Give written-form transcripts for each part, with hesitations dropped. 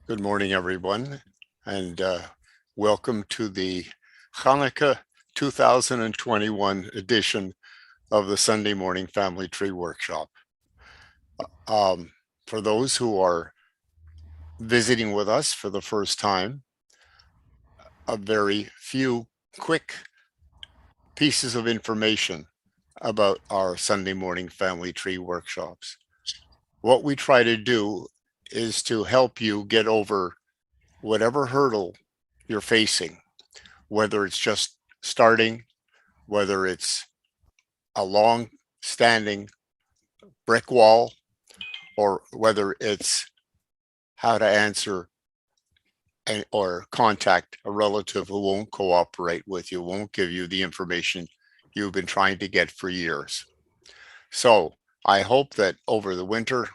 Good morning, everyone, and welcome to the Hanukkah 2021 edition of the Sunday Morning Family Tree Workshop. Um, for those who are visiting with us for the first time, a very few quick pieces of information about our Sunday morning family tree workshops. What we try to do is to help you get over whatever hurdle you're facing, whether it's just starting, whether it's a long standing brick wall, or whether it's how to answer or contact a relative who won't cooperate with you, won't give you the information you've been trying to get for years. So I hope that over the winter,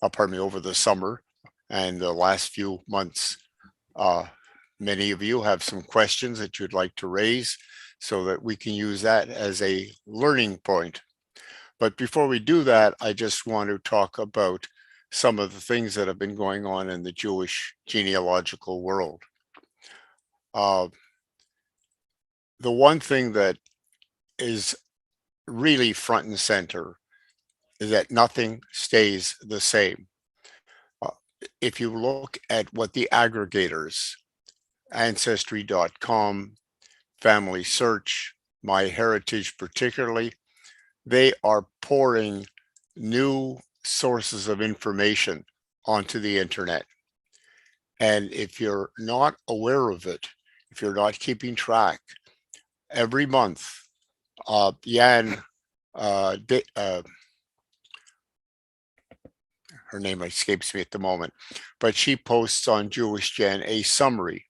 over the summer and the last few months, uh, many of you have some questions that you'd like to raise so that we can use that as a learning point. But before we do that, I just want to talk about some of the things that have been going on in the Jewish genealogical world. Uh, the one thing that is really front and center is that nothing stays the same. Uh, if you look at what the aggregators, Ancestry.com, Family Search, MyHeritage particularly, they are pouring new sources of information onto the internet. And if you're not aware of it, if you're not keeping track, every month, Yan, uh, her name escapes me at the moment, but she posts on Jewish Gen a summary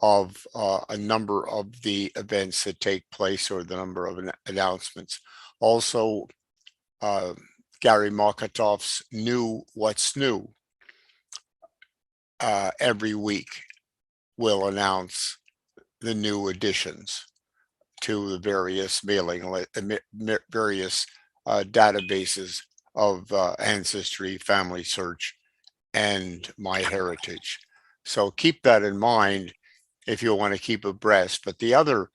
of a number of the events that take place or the number of announcements. Also, uh, Gary Mokatov's New What's New every week will announce the new additions to the various various databases of Ancestry, Family Search, and MyHeritage. So keep that in mind if you want to keep abreast. But the other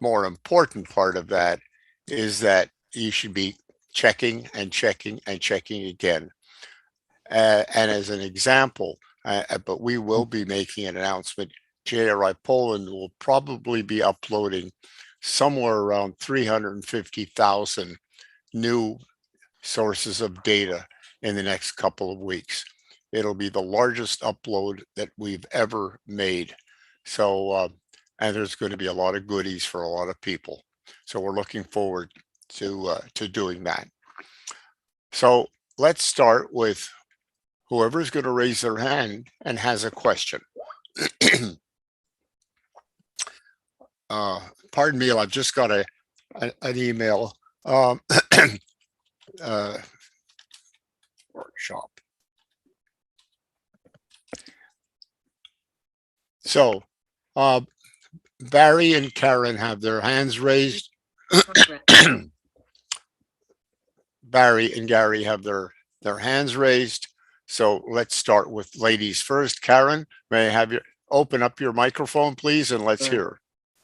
more important part of that is that you should be checking and checking and checking again. And as an example, but we will be making an announcement. JRI Poland will probably be uploading somewhere around 350,000 new sources of data in the next couple of weeks. It'll be the largest upload that we've ever made. So, and there's going to be a lot of goodies for a lot of people. So we're looking forward to doing that. So let's start with whoever's going to raise their hand and has a question. Pardon me, I've just got an email. Uh, Workshop. So Barry and Karen have their hands raised. Barry and Gary have their hands raised. So let's start with ladies first. Karen, may I have you open up your microphone, please, and let's hear.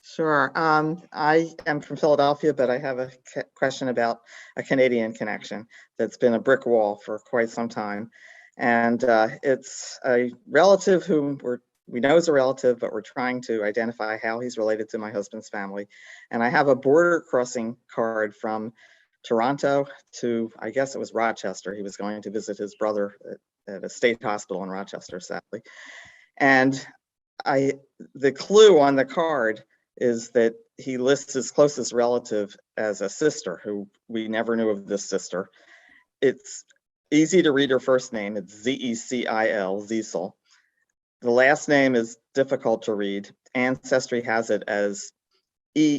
Sure. I am from Philadelphia, but I have a question about a Canadian connection that's been a brick wall for quite some time. And it's a relative whom we know is a relative, but we're trying to identify how he's related to my husband's family. And I have a border crossing card from Toronto to, I guess it was Rochester. He was going to visit his brother at a state hospital in Rochester, sadly. And the clue on the card is that he lists his closest relative as a sister who we never knew of this sister. It's easy to read her first name. It's Zecil, Zecil. The last name is difficult to read. Ancestry has it as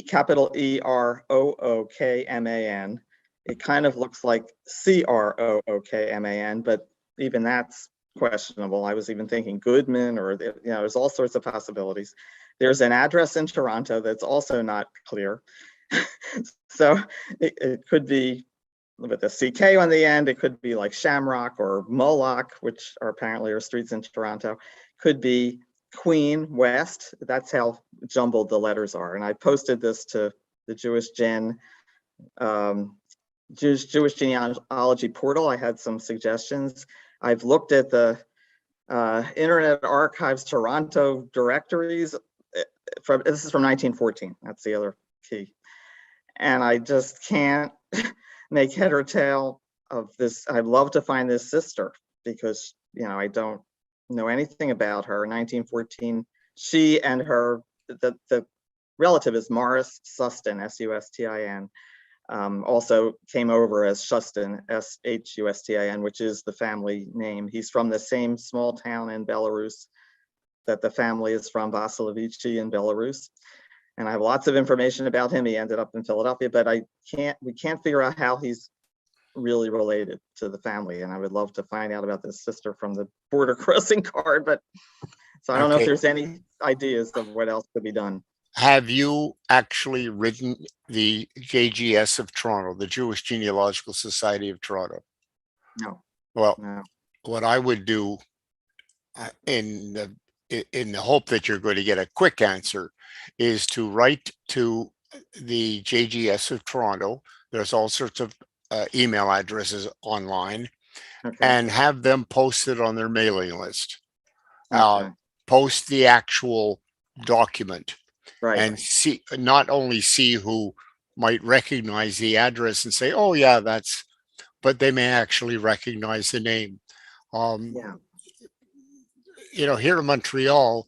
capital Erookman. It kind of looks like Crookman, but even that's questionable. I was even thinking Goodman, or there's all sorts of possibilities. There's an address in Toronto that's also not clear. So it could be with a CK on the end. It could be like Shamrock or Moloch, which are apparently are streets in Toronto. Could be Queen West. That's how jumbled the letters are. And I posted this to the Jewish genealogy portal. I had some suggestions. I've looked at the Internet Archives Toronto directories. This is from 1914. That's the other key. And I just can't make head or tail of this. I'd love to find this sister because, I don't know anything about her. 1914, she and her, the relative is Morris Sustin, S-U-S-T-I-N. Also came over as Shustin, S-H-U-S-T-I-N, which is the family name. He's from the same small town in Belarus that the family is from, Vasilevici in Belarus. And I have lots of information about him. He ended up in Philadelphia, but we can't figure out how he's really related to the family. And I would love to find out about this sister from the border crossing card, but so I don't know if there's any ideas of what else could be done. Have you actually written the JGS of Toronto, the Jewish Genealogical Society of Toronto? No. Well, No. what I would do in the hope that you're going to get a quick answer is to write to the JGS of Toronto. There's all sorts of email addresses online, Okay. and have them posted on their mailing list. Okay. Post the actual document. Right. And see, not only see who might recognize the address and say, oh yeah, but they may actually recognize the name. Yeah. Here in Montreal,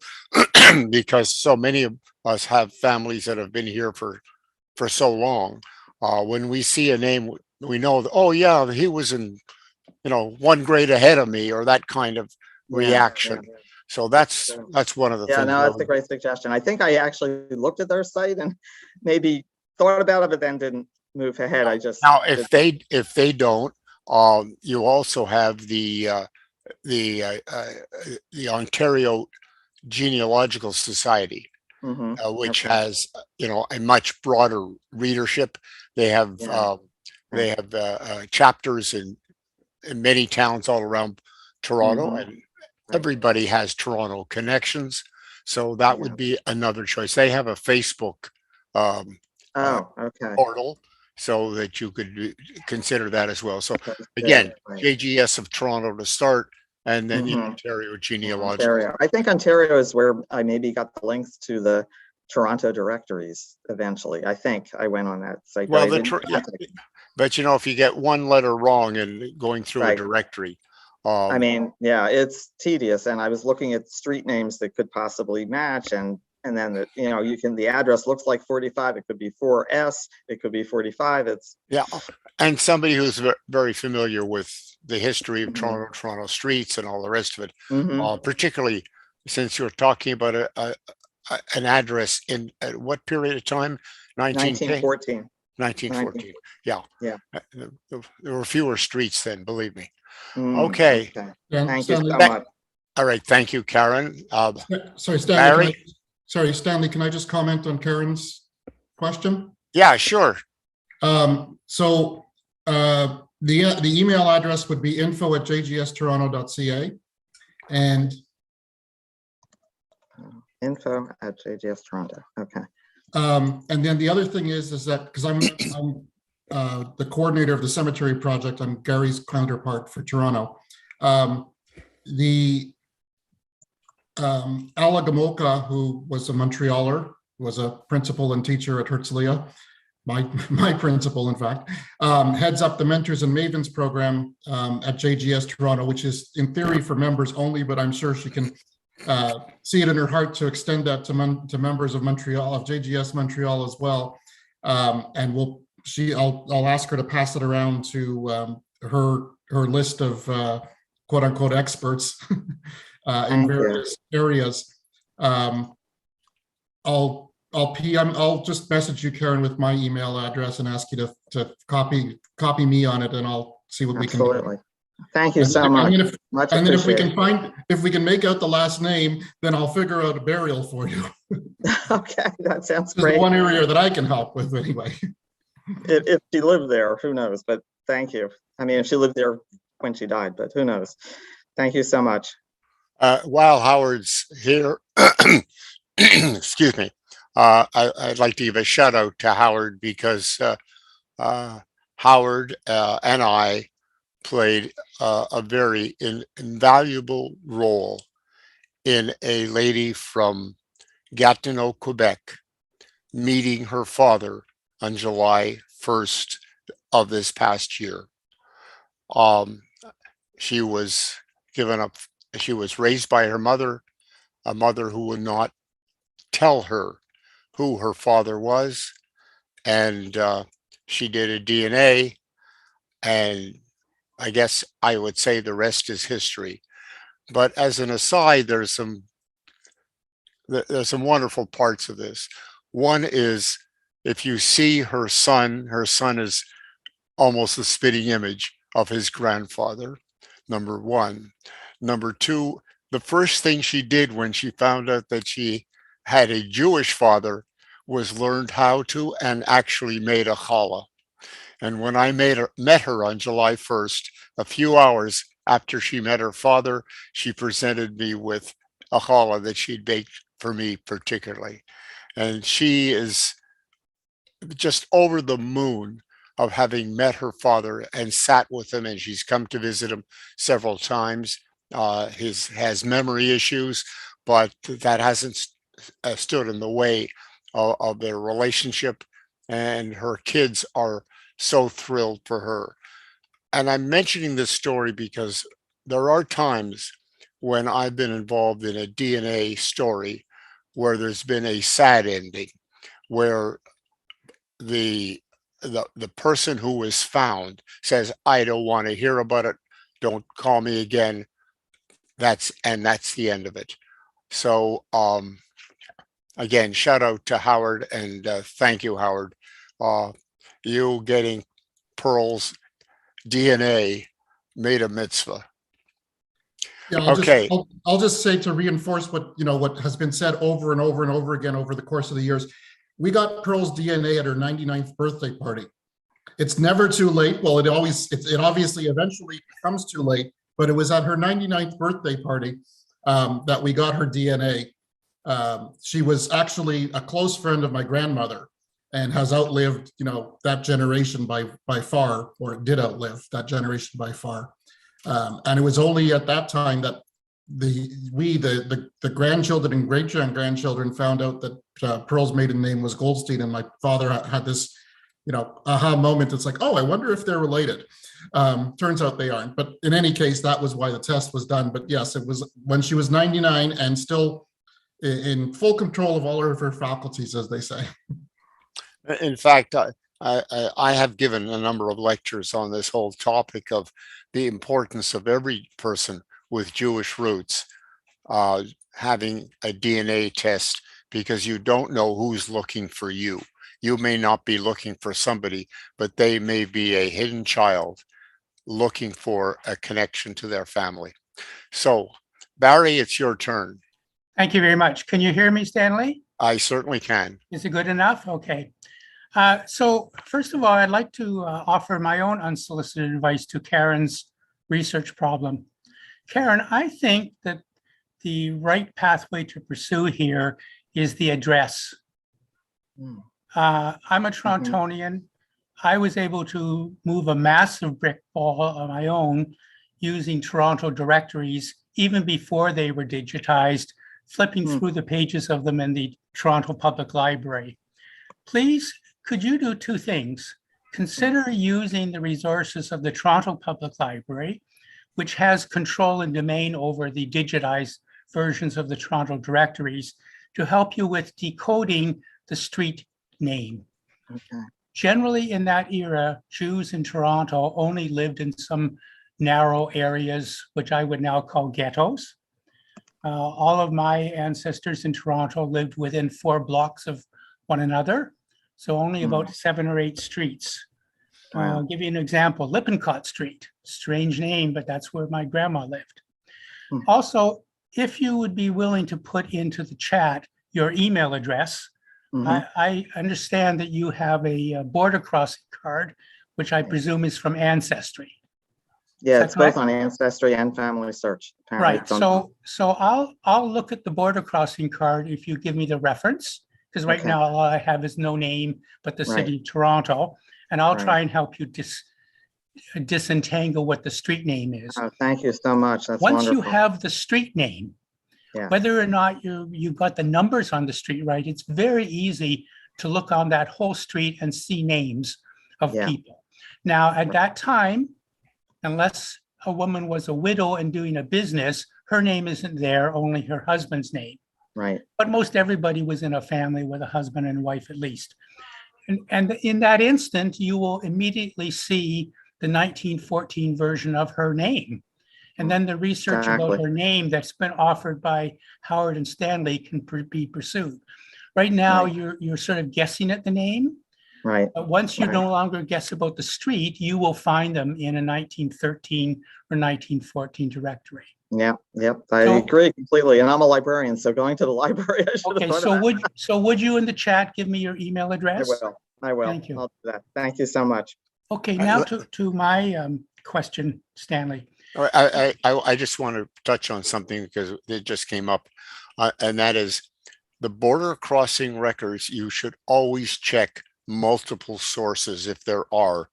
because so many of us have families that have been here for so long, when we see a name, we know that, oh yeah, he was in, one grade ahead of me, or that kind of reaction. Yeah. So that's one of the things. Yeah, no, that's a great suggestion. I think I actually looked at their site and maybe thought about it, but then didn't move ahead. I just now if they don't, you also have the Ontario Genealogical Society, which has a much broader readership. They have chapters in many towns all around Toronto, and everybody has Toronto connections. So that would be another choice. They have a Facebook portal, so that you could consider that as well. So again, JGS of Toronto to start, and then the Ontario Genealogical. Ontario. I think Ontario is where I maybe got the links to the Toronto directories eventually. I think I went on that site. Well, but if you get one letter wrong and going through a directory, I mean, yeah, it's tedious. And I was looking at street names that could possibly match, and then the address looks like 45. It could be 4S. It could be 45. And somebody who's very familiar with the history of Toronto streets and all the rest of it, particularly since you're talking about an address in at what period of time? 1914. 1914. Yeah. There were fewer streets then, believe me. Okay. Thank you so much. All right. Thank you, Karen. Sorry, Stanley. Stanley, can I just comment on Karen's question? Yeah, sure. So the email address would be info@jgstoronto.ca, and info@jgstoronto. Okay. And then the other thing is that because I'm the coordinator of the cemetery project, I'm Gary's counterpart for Toronto. The Alla Gamoka, who was a Montrealer, was a principal and teacher at Herzliya, my principal, in fact, heads up the Mentors and Mavens program at JGS Toronto, which is in theory for members only, but I'm sure she can see it in her heart to extend that to members of Montreal, of JGS Montreal as well. And I'll ask her to pass it around to her list of quote unquote experts in various areas. I'll just message you, Karen, with my email address and ask you to copy me on it, and I'll see what we can do. Thank you so much. And then if we can make out the last name, then I'll figure out a burial for you. Okay, that sounds This great. is one area that I can help with anyway. If she lived there, who knows? But Thank you. I mean, if she lived there when she died, but who knows? Thank you so much. While Howard's here, excuse me, I'd like to give a shout out to Howard because Howard and I played a very invaluable role in a lady from Gatineau, Quebec, meeting her father on July 1st of this past year. She was given up, she was raised by her mother, a mother who would not tell her who her father was. And she did a DNA, and I guess I would say the rest is history. But as an aside, there's some wonderful parts of this. One is if you see her son is almost the spitting image of his grandfather, number one. Number two, the first thing she did when she found out that she had a Jewish father was learned how to and actually made a challah. And when I met her on July 1st, a few hours after she met her father, she presented me with a challah that she'd baked for me particularly. And she is just over the moon of having met her father and sat with him, and she's come to visit him several times. Has memory issues, but that hasn't stood in the way of their relationship, and her kids are so thrilled for her. And I'm mentioning this story because there are times when I've been involved in a DNA story where there's been a sad ending, where the person who was found says, I don't want to hear about it. Don't call me again. That's the end of it. So again, shout out to Howard, and thank you, Howard. You getting Pearl's DNA made a mitzvah. Yeah, I'll just say to reinforce what has been said over and over and over again over the course of the years. We got Pearl's DNA at her 99th birthday party. It's never too late. Well, it obviously eventually becomes too late, but it was at her 99th birthday party that we got her DNA. She was actually a close friend of my grandmother and has outlived, that generation by far, or did outlive that generation by far. And it was only at that time that the grandchildren and great-grandchildren found out that Pearl's maiden name was Goldstein, and my father had this, aha moment. It's like, oh, I wonder if they're related. Turns out they aren't. But in any case, that was why the test was done. But yes, it was when she was 99 and still in full control of all of her faculties, as they say. In fact, I have given a number of lectures on this whole topic of the importance of every person with Jewish roots having a DNA test, because you don't know who's looking for you. You may not be looking for somebody, but they may be a hidden child looking for a connection to their family. So, Barry, it's your turn. Thank you very much. Can you hear me, Stanley? I certainly can. Is it good enough? Okay. So first of all, I'd like to offer my own unsolicited advice to Karen's research problem. Karen, I think that the right pathway to pursue here is the address. I'm a Torontonian. I was able to move a massive brick wall on my own using Toronto directories even before they were digitized, flipping through the pages of them in the Toronto Public Library. Please, could you do two things? Consider using the resources of the Toronto Public Library, which has control and domain over the digitized versions of the Toronto directories, to help you with decoding the street name. Okay. Generally, in that era, Jews in Toronto only lived in some narrow areas, which I would now call ghettos. All of my ancestors in Toronto lived within 4 blocks of one another, so only about 7 or 8 streets. I'll give you an example. Lippincott Street, strange name, but that's where my grandma lived. Also, if you would be willing to put into the chat your email address, I understand that you have a border crossing card which I presume is from Ancestry. Yeah, that it's both correct? on Ancestry and Family Search. Apparently Right, it's on- so I'll look at the border crossing card if you give me the reference, because right Okay. now all I have is no name but the Right. city of Toronto, and I'll Right. try and help you disentangle what the street name is. Oh, thank you so much. That's Once you wonderful. have the street name, Yeah. whether or not you got the numbers on the street right, it's very easy to look on that whole street and see names of Yeah. people. Now, at that time, unless a woman was a widow and doing a business, her name isn't there, only her husband's name. Right. But most everybody was in a family with a husband and wife at least. And in that instant, you will immediately see the 1914 version of her name. And then the research about Exactly. her name that's been offered by Howard and Stanley can be pursued. Right now, Right. you're sort of guessing at the name, Right. but once you Right. no longer guess about the street, you will find them in a 1913 or 1914 directory. Yeah. Yep. I So- agree completely. And I'm a librarian, so going to the library, I should have Okay, thought so of that. would you in the chat give me your email I address? will. I will. Thank you. I'll do that. Thank you so much. Okay, now to my question, Stanley. I just want to touch on something because it just came up, and that is the border crossing records. You should always check multiple sources if there are,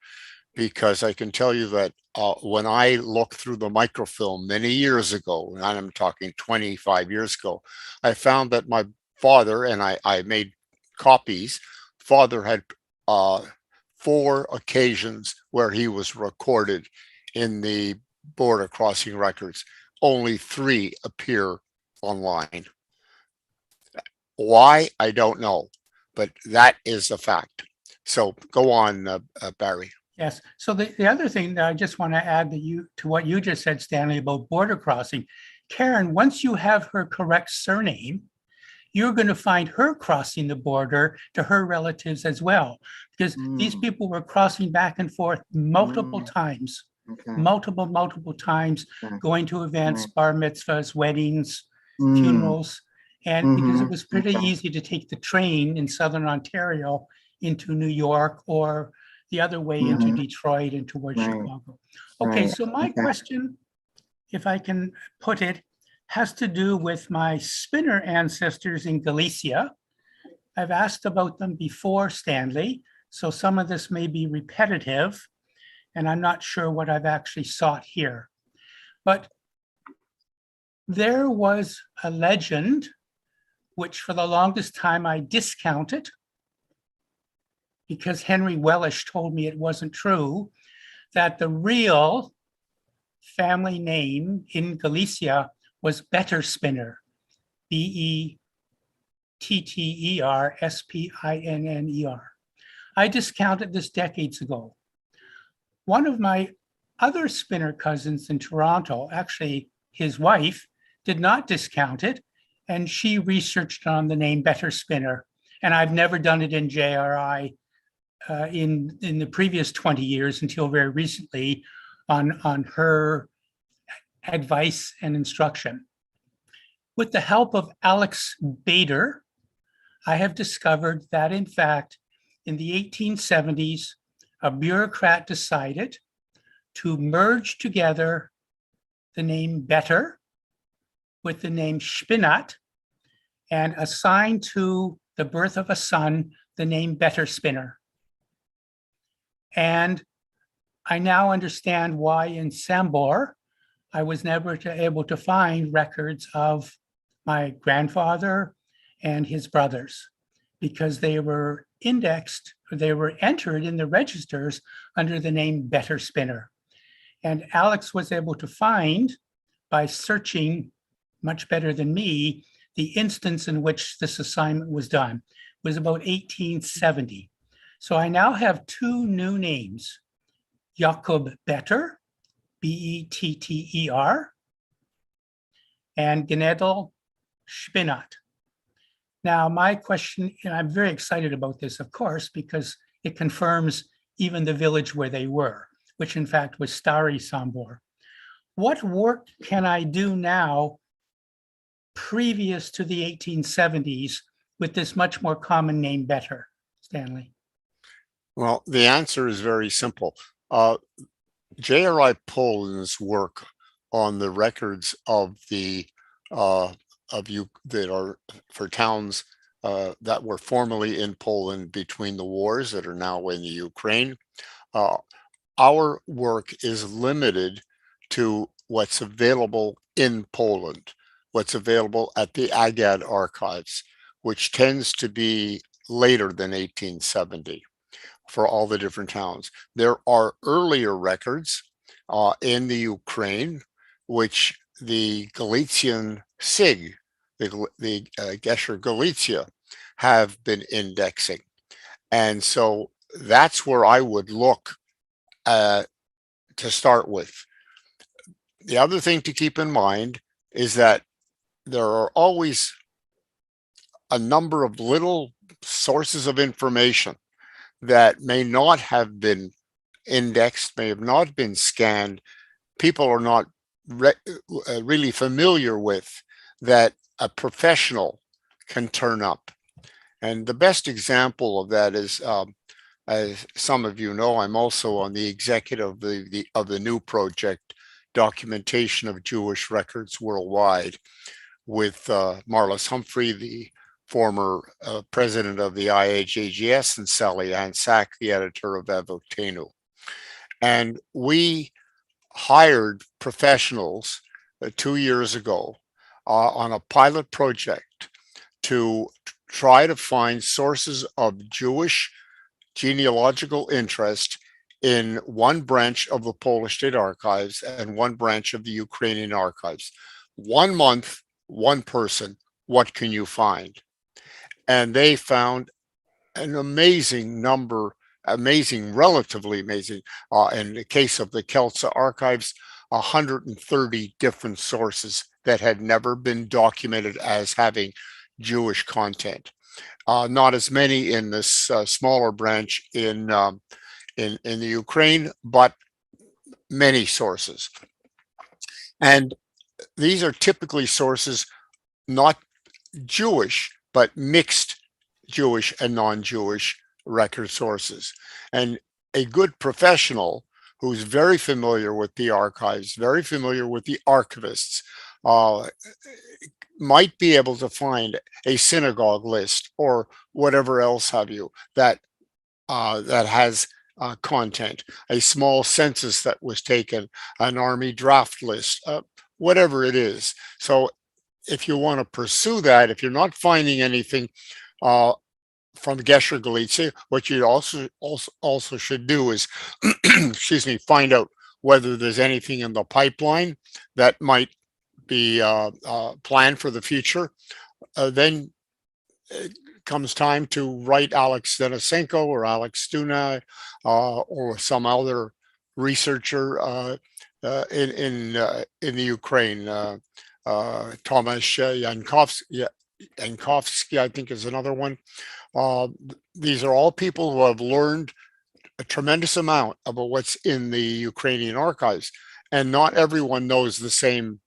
because I can tell you that when I looked through the microfilm many years ago, and I'm talking 25 years ago, I found that my father, and I made copies, father had 4 occasions where he was recorded in the border crossing records. Only 3 appear online. Why? I don't know, but that is a fact. So go on, Barry. Yes, so the other thing that I just want to add to what you just said, Stanley, about border crossing, Karen, once you have her correct surname, you're going to find her crossing the border to her relatives as well, because these Mm. people were crossing back and forth multiple times, Okay. multiple times, Okay. going to events, Right. bar mitzvahs, weddings, Mm. funerals. And because it Mhm. was pretty Okay. easy to take the train in Southern Ontario into New York or the other way into Mhm. Detroit and towards Right. Chicago. Okay, Right. so my Okay. question, if I can put it, has to do with my spinner ancestors in Galicia. I've asked about them before, Stanley, so some of this may be repetitive, and I'm not sure what I've actually sought here. But there was a legend, which for the longest time I discounted, because Henry Wellish told me it wasn't true, that the real family name in Galicia was Better Spinner, Betterspinner. I discounted this decades ago. One of my other spinner cousins in Toronto, actually his wife, did not discount it, and she researched on the name Better Spinner. And I've never done it in JRI in the previous 20 years until very recently on her advice and instruction. With the help of Alex Bader, I have discovered that in fact, in the 1870s, a bureaucrat decided to merge together the name Better with the name Spinat and assign to the birth of a son the name Better Spinner. And I now understand why in Sambor, I was never able to find records of my grandfather and his brothers, because they were indexed, or they were entered in the registers under the name Better Spinner. And Alex was able to find, by searching much better than me, the instance in which this assignment was done. It was about 1870. So I now have 2 new names, Jakob Better, Better, and Gnedl Spinat. Now, my question, and I'm very excited about this, of course, because it confirms even the village where they were, which in fact was Stari Sambor. What work can I do now previous to the 1870s with this much more common name Better, Stanley? Well, the answer is very simple. J.R.I. Poland's work on the records of the of you that are for towns that were formerly in Poland between the wars that are now in the Ukraine. Uh, our work is limited to what's available in Poland, what's available at the AGAD archives, which tends to be later than 1870 for all the different towns. There are earlier records in the Ukraine, which the Galician SIG, the Gesher Galicia, have been indexing. And so that's where I would look to start with. The other thing to keep in mind is that there are always a number of little sources of information that may not have been indexed, may have not been scanned, people are not really familiar with, that a professional can turn up. And the best example of that is, as some of you know, I'm also on the executive of the new project, Documentation of Jewish Records Worldwide, with Marlis Humphrey, the former president of the IAJGS, and Sally Ann Sack, the editor of Avotenu. And we hired professionals 2 years ago on a pilot project to try to find sources of Jewish genealogical interest in one branch of the Polish State Archives and one branch of the Ukrainian archives. 1 month, one person, what can you find? And they found an amazing number, relatively amazing, in the case of the Kelsa archives, 130 different sources that had never been documented as having Jewish content. Not as many in this smaller branch in the Ukraine, but many sources. And these are typically sources not Jewish, but mixed Jewish and non-Jewish record sources. And a good professional who's very familiar with the archives, very familiar with the archivists, might be able to find a synagogue list or whatever else have you that that has content, a small census that was taken, an army draft list, whatever it is. So if you want to pursue that, if you're not finding anything from Gesher Galicia, what you also should do is, excuse me, find out whether there's anything in the pipeline that might be planned for the future. Then it comes time to write Alex Denisenko or Alex Stuna or some other researcher in the Ukraine. Tomasz Jankowski, I think, is another one. These are all people who have learned a tremendous amount about what's in the Ukrainian archives, and not everyone knows the same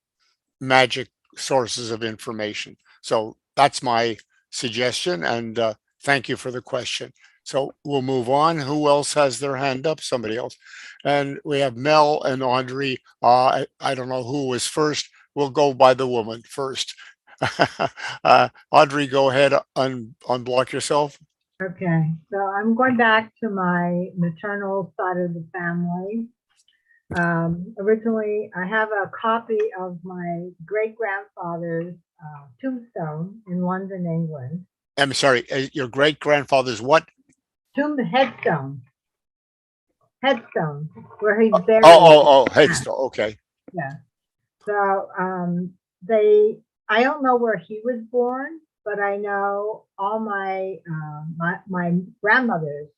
magic sources of information. So that's my suggestion, and thank you for the question. So we'll move on. Who else has their hand up? Somebody else. And we have Mel and Audrey. I don't know who was first. We'll go by the woman first. Audrey, go ahead, unblock yourself. Okay, so I'm going back to my maternal side of the family. Originally, I have a copy of my great-grandfather's tombstone in London, England. I'm sorry, your great-grandfather's what? Headstone, where he's buried. Headstone, okay. Yeah. So I don't know where he was born, but I know all my my grandmothers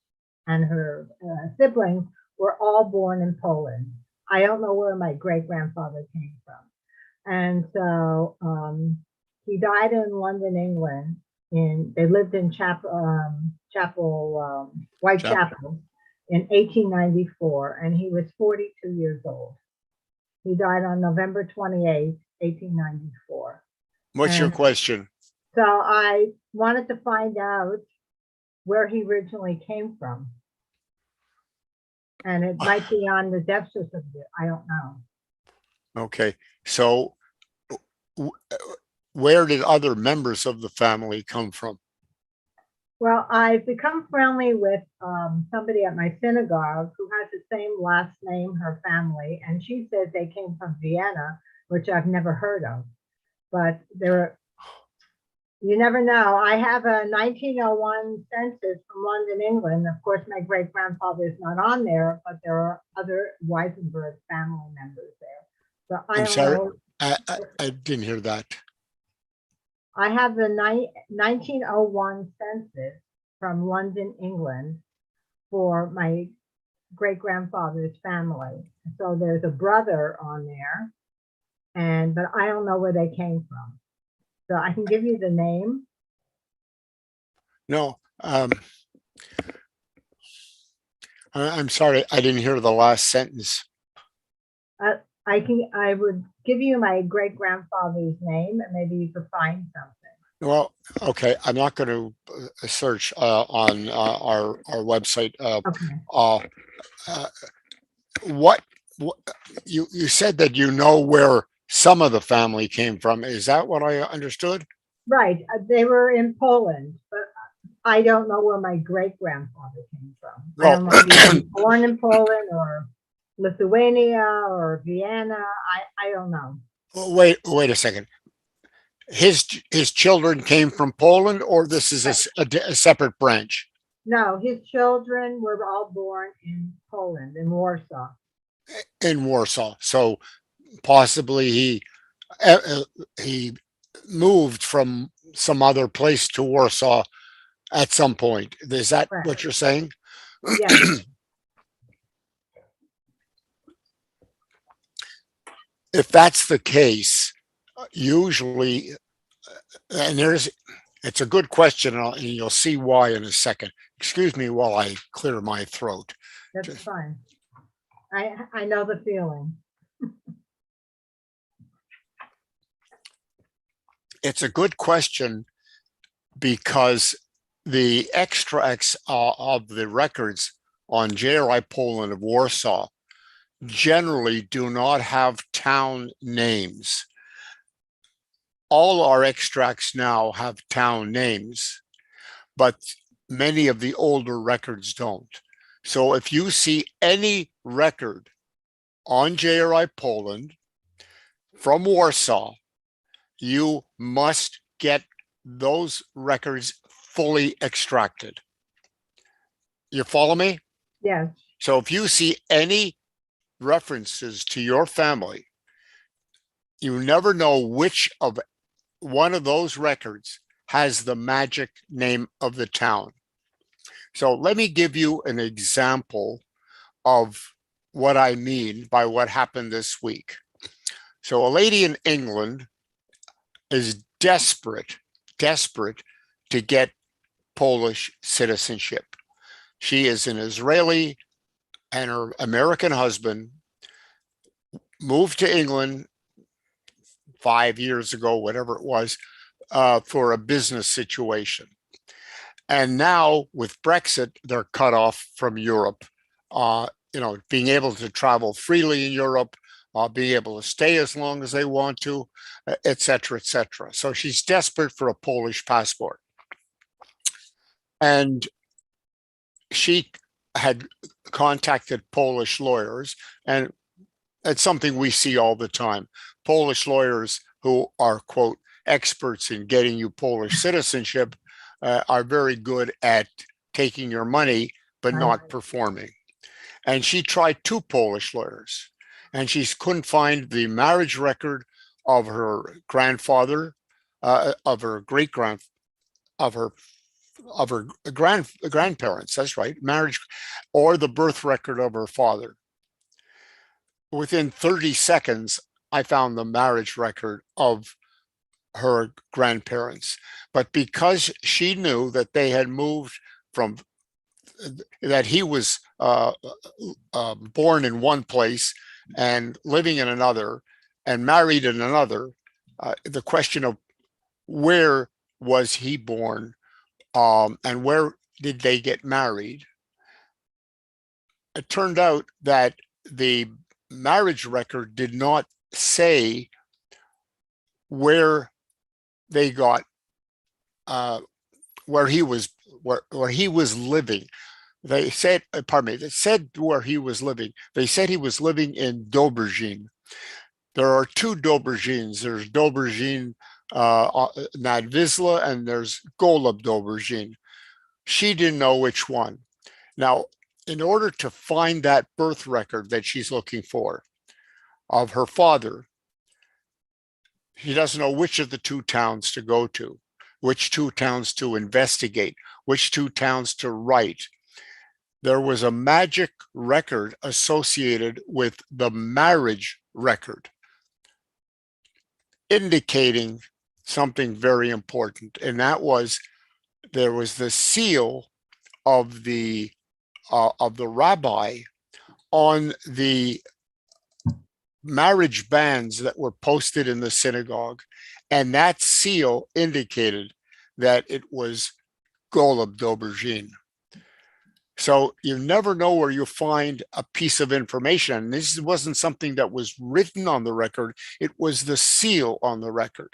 and her siblings were all born in Poland. I don't know where my great-grandfather came from. And so he died in London, England. They lived in Whitechapel in 1894, and he was 42 years old. He died on November 28, 1894. What's your question? So I wanted to find out where he originally came from. And it might be on the death certificate. I don't know. Okay, so w- where did other members of the family come from? Well, I've become friendly with somebody at my synagogue who has the same last name, her family, and she says they came from Vienna, which I've never heard of. But you never know. I have a 1901 census from London, England. Of course, my great grandfather is not on there, but there are other Weisenberg family members there. So I I'm don't sorry, know. I didn't hear that. I have the 1901 census from London, England for my great grandfather's family. So there's a brother on there, but I don't know where they came from. So I can give you the name. No, I'm sorry, I didn't hear the last sentence. I would give you my great grandfather's name and maybe you could find something. Well, okay, I'm not going to search on our website. Okay. Uh, uh, what you said that you know where some of the family came from. Is that what I understood? Right. They were in Poland, but I don't know where my great grandfather came from. I don't know if he was born in Poland or Lithuania or Vienna. I don't know. Wait a second. His children came from Poland, or this is a separate branch? No, his children were all born in Poland, in Warsaw. In Warsaw. So possibly he moved from some other place to Warsaw at some point. Is that Right. what you're saying? Yes. If that's the case, usually, and it's a good question, and you'll see why in a second. Excuse me while I clear my throat. That's fine. I know the feeling. It's a good question because the extracts of the records on JRI Poland of Warsaw generally do not have town names. All our extracts now have town names, but many of the older records don't. So if you see any record on JRI Poland from Warsaw, you must get those records fully extracted. You follow me? Yes. So if you see any references to your family, you never know which of one of those records has the magic name of the town. So let me give you an example of what I mean by what happened this week. So a lady in England is desperate to get Polish citizenship. She is an Israeli, and her American husband moved to England 5 years ago, whatever it was, for a business situation. And now with Brexit, they're cut off from Europe. Being able to travel freely in Europe, being able to stay as long as they want to, et cetera, et cetera. So she's desperate for a Polish passport. And she had contacted Polish lawyers, and it's something we see all the time. Polish lawyers who are, quote, experts in getting you Polish citizenship are very good at taking your money, but not performing. And she tried 2 Polish lawyers, and she couldn't find the marriage record of her grandfather, of her grandparents. That's right, marriage, or the birth record of her father. Within 30 seconds, I found the marriage record of her grandparents. But because she knew that they had moved from, that he was born in one place and living in another and married in another, the question of where was he born and where did they get married it turned out that the marriage record did not say where they got, where he was living. They said, pardon me, they said where he was living. They said he was living in Dobrzyń. There are two Dobrzyńs. There's Dobrzyń nad Wisła, and there's Golub Dobrzyń. She didn't know which one. Now, in order to find that birth record that she's looking for of her father, she doesn't know which of the two towns to go to, which two towns to investigate, which two towns to write. There was a magic record associated with the marriage record, indicating something very important, and that was there was the seal of the rabbi on the marriage bands that were posted in the synagogue, and that seal indicated that it was Golub Dobrzyń. So you never know where you find a piece of information. And this wasn't something that was written on the record. It was the seal on the record.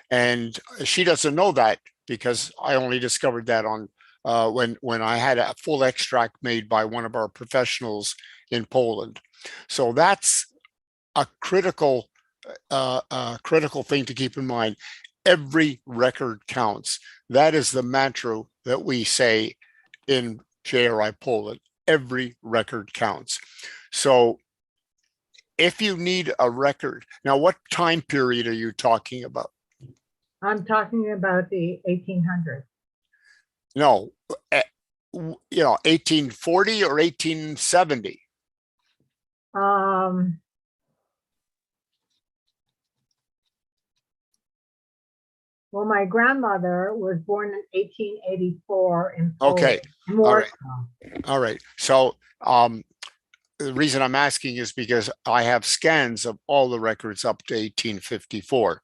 And she doesn't know that because I only discovered that on when I had a full extract made by one of our professionals in Poland. So that's a critical thing to keep in mind. Every record counts. That is the mantra that we say in JRI Poland. Every record counts. So if you need a record, now what time period are you talking about? I'm talking about the 1800s. No, 1840 or 1870? Well, my grandmother was born in 1884 in Poland. Okay. More All right. So the reason I'm asking is because I have scans of all the records up to 1854.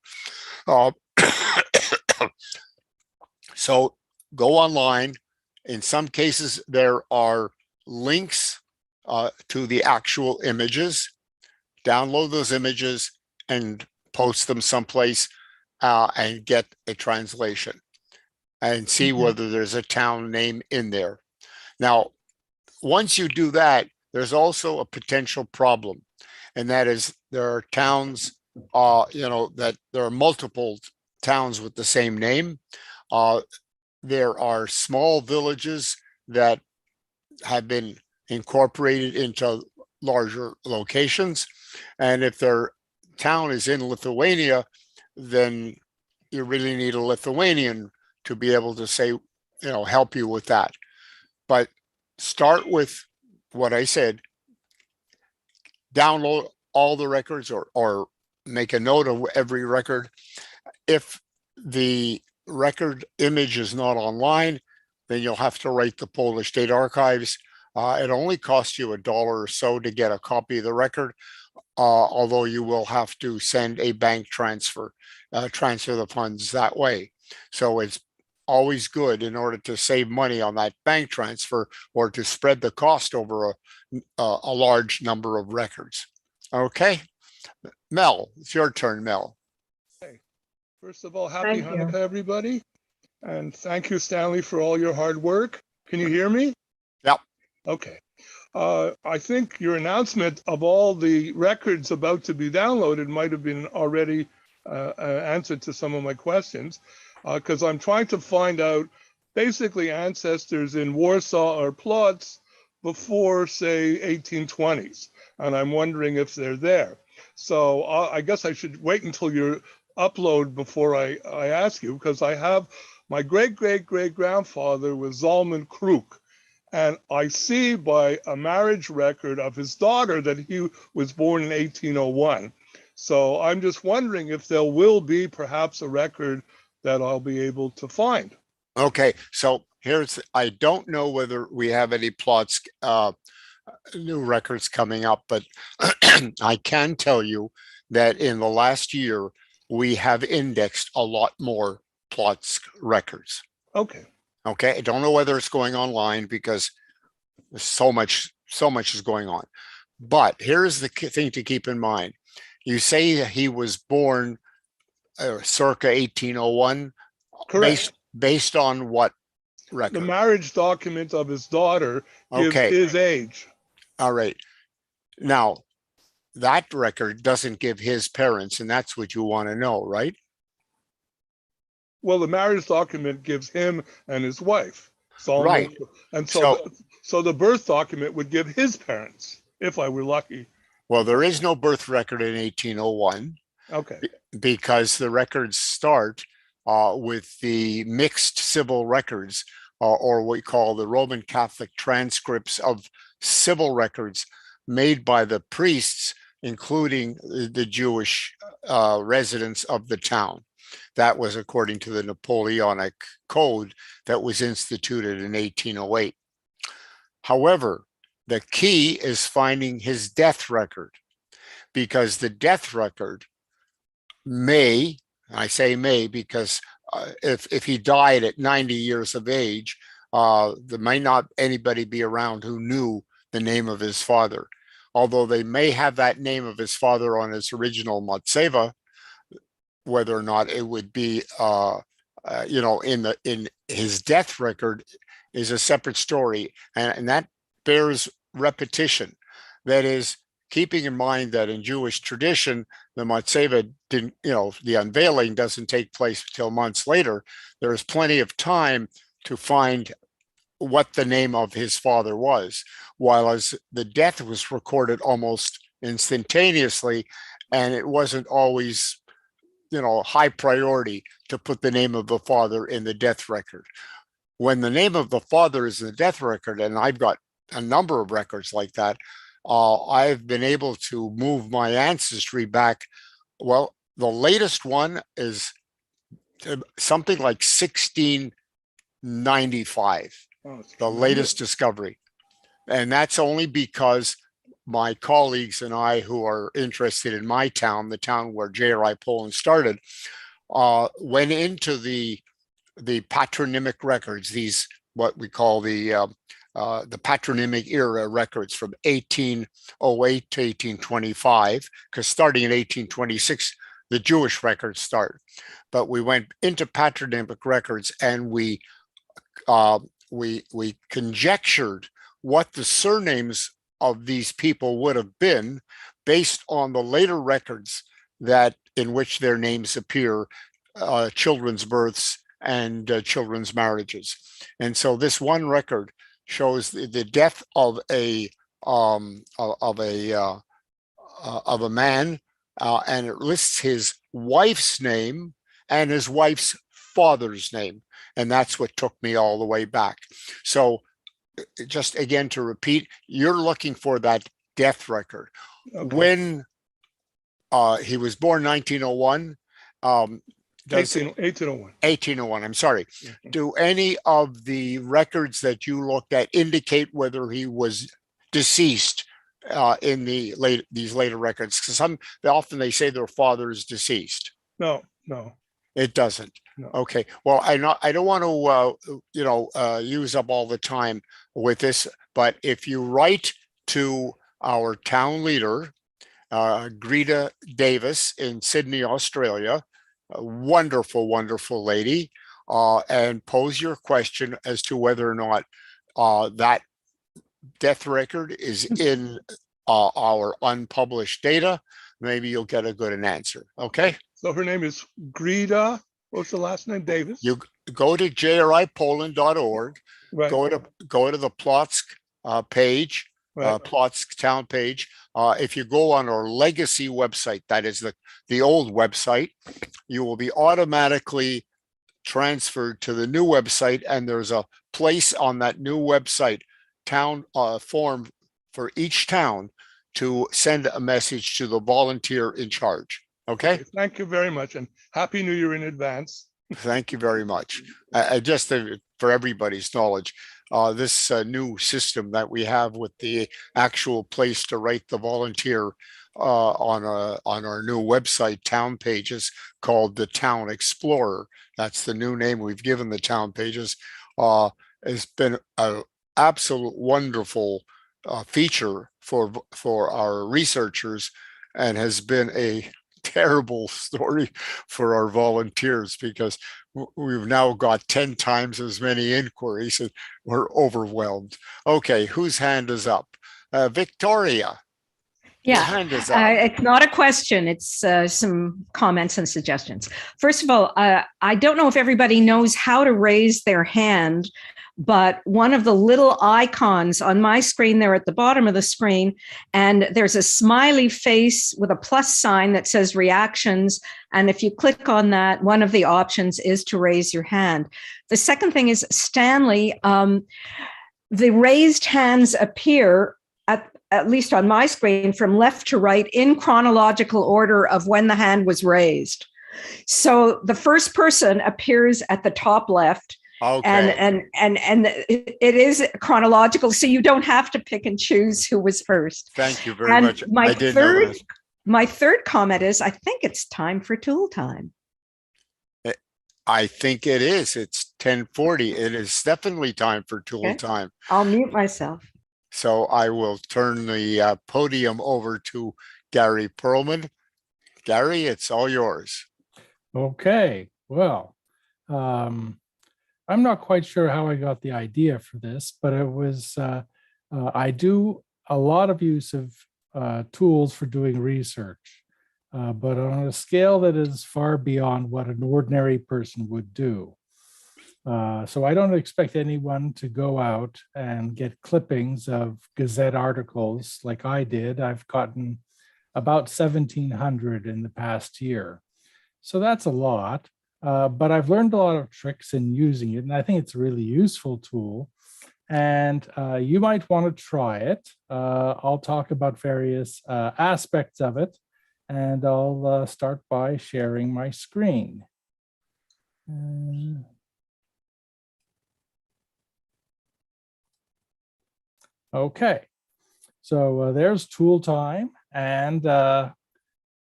So go online. In some cases, there are links to the actual images. Download those images and post them someplace and get a translation and see whether there's a town name in there. Now, once you do that, there's also a potential problem, and that is there are towns, that there are multiple towns with the same name. There are small villages that have been incorporated into larger locations, and if their town is in Lithuania, then you really need a Lithuanian to be able to say, help you with that. But start with what I said, download all the records or make a note of every record. If the record image is not online, then you'll have to write the Polish State Archives. It only costs you $1 or so to get a copy of the record, although you will have to send a bank transfer the funds that way. So it's always good, in order to save money on that bank transfer or to spread the cost over a large number of records. Okay, Mel, it's your turn, Mel. First of all, happy Thank you. Hanukkah, everybody. And thank you, Stanley, for all your hard work. Can you hear me? Yep. Okay. I think your announcement of all the records about to be downloaded might have been already answer to some of my questions, because I'm trying to find out basically ancestors in Warsaw or Plots before, say, 1820s. And I'm wondering if they're there. So I guess I should wait until you upload before I ask you, because I have my great-great-great-grandfather was Zalman Kruk. And I see by a marriage record of his daughter that he was born in 1801. So I'm just wondering if there will be perhaps a record that I'll be able to find. Okay, so I don't know whether we have any Plots new records coming up, but I can tell you that in the last year, we have indexed a lot more Plots records. Okay. Okay, I don't know whether it's going online because there's so much so much is going on. But here's the thing to keep in mind. You say he was born circa 1801. Correct. Based on what The record? marriage document of his daughter gives Okay. his age. All right. Now, that record doesn't give his parents, and that's what you want to know, right? Well, the marriage document gives him and his wife. So Right. And So- so the birth document would give his parents, if I were lucky. Well, there is no birth record in 1801 Okay. because the records start with the mixed civil records, or what we call the Roman Catholic transcripts of civil records made by the priests, including the Jewish residents of the town. That was according to the Napoleonic Code that was instituted in 1808. However, the key is finding his death record, because the death record may, I say may, because if he died at 90 years of age, there might not anybody be around who knew the name of his father. Although they may have that name of his father on his original Matseva, whether or not it would be, in his death record is a separate story, and that bears repetition. That is, keeping in mind that in Jewish tradition, the Matseva didn't, the unveiling doesn't take place until months later. There is plenty of time to find what the name of his father was, while as the death was recorded almost instantaneously, and it wasn't always, high priority to put the name of the father in the death record. When the name of the father is in the death record, and I've got a number of records like that, I've been able to move my ancestry back. Well, the latest one is something like 1695, the latest discovery. And that's only because my colleagues and I, who are interested in my town, the town where J.R.I. Poland started, went into the patronymic records, these what we call the patronymic era records from 1808 to 1825, because starting in 1826, the Jewish records start. But we went into patronymic records, and we conjectured what the surnames of these people would have been based on the later records that in which their names appear, children's births and children's marriages. And so this one record shows the death of a man, and it lists his wife's name and his wife's father's name, and that's what took me all the way back. So, just again to repeat, you're looking for that death record. Okay. When he was born 1901. 1801. 1801, I'm sorry. Mhm. Do any of the records that you looked at indicate whether he was deceased in these later records? Because often they say their father is deceased. No. It doesn't. No. Okay. Well, I don't want to use up all the time with this, but if you write to our town leader, Greta Davis in Sydney, Australia, a wonderful, wonderful lady, and pose your question as to whether or not that death record is in our unpublished data, maybe you'll get a good answer. Okay. So her name is Greta. What's the last name? Davis. You go to jripoland.org, Right. go to the Plotsk page, Right. Plotsk town page. If you go on our legacy website, that is the old website, you will be automatically transferred to the new website, and there's a place on that new website, town form for each town to send a message to the volunteer in charge. Okay. Thank you very much, and Happy New Year in advance. Thank you very much. Just for everybody's knowledge, this new system that we have with the actual place to write the volunteer on our new website town pages, called the Town Explorer. That's the new name we've given the town pages. Has been an absolute wonderful feature for our researchers, and has been a terrible story for our volunteers, because we've now got 10 times as many inquiries and we're overwhelmed. Okay, whose hand is up? Victoria. Your Yeah, hand is up. it's not a question. It's some comments and suggestions. First of all, I don't know if everybody knows how to raise their hand, but one of the little icons on my screen there at the bottom of the screen, and there's a smiley face with a plus sign that says reactions. And if you click on that, one of the options is to raise your hand. The second thing is, Stanley, the raised hands appear at least on my screen, from left to right in chronological order of when the hand was raised. So the first person appears at the top left. Okay. And it is chronological, so you don't have to pick and choose who was first. Thank you very And much. I didn't know this. my third comment is, I think it's time for tool time. I think it is. It's 10:40. It is definitely time for tool Okay. time. I'll mute myself. So I will turn the podium over to Gary Perlman. Gary, it's all yours. Okay, well, I'm not quite sure how I got the idea for this, but it was, I do a lot of use of tools for doing research, but on a scale that is far beyond what an ordinary person would do. So I don't expect anyone to go out and get clippings of Gazette articles like I did. I've gotten about 1,700 in the past year. So that's a lot, but I've learned a lot of tricks in using it, and I think it's a really useful tool. And you might want to try it. I'll talk about various aspects of it, and I'll start by sharing my screen. Okay, so there's tool time, and the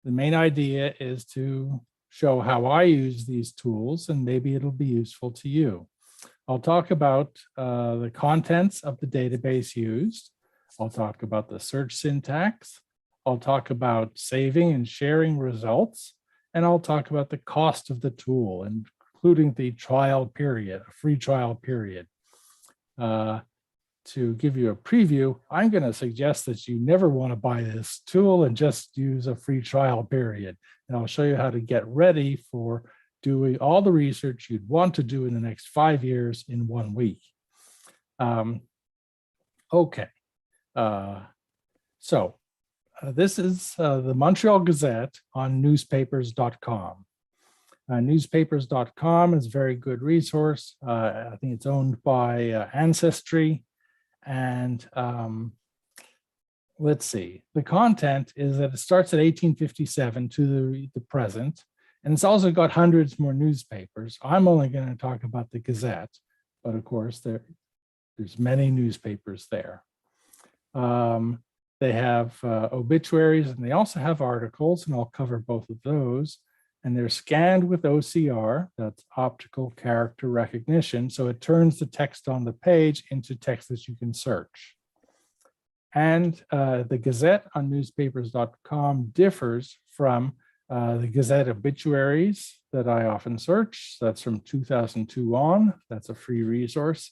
main idea is to show how I use these tools, and maybe it'll be useful to you. I'll talk about the contents of the database used. I'll talk about the search syntax. I'll talk about saving and sharing results, and I'll talk about the cost of the tool, including the trial period, a free trial period. To give you a preview, I'm going to suggest that you never want to buy this tool and just use a free trial period. And I'll show you how to get ready for doing all the research you'd want to do in the next 5 years in 1 week. Okay, so this is the Montreal Gazette on newspapers.com. Newspapers.com is a very good resource. I think it's owned by Ancestry. And let's see, the content is that it starts at 1857 to the present, and it's also got hundreds more newspapers. I'm only going to talk about the Gazette, but of course there's many newspapers there. They have obituaries, and they also have articles, and I'll cover both of those. And they're scanned with OCR, that's optical character recognition. So it turns the text on the page into text that you can search. And the Gazette on newspapers.com differs from the Gazette obituaries that I often search. That's from 2002 on. That's a free resource.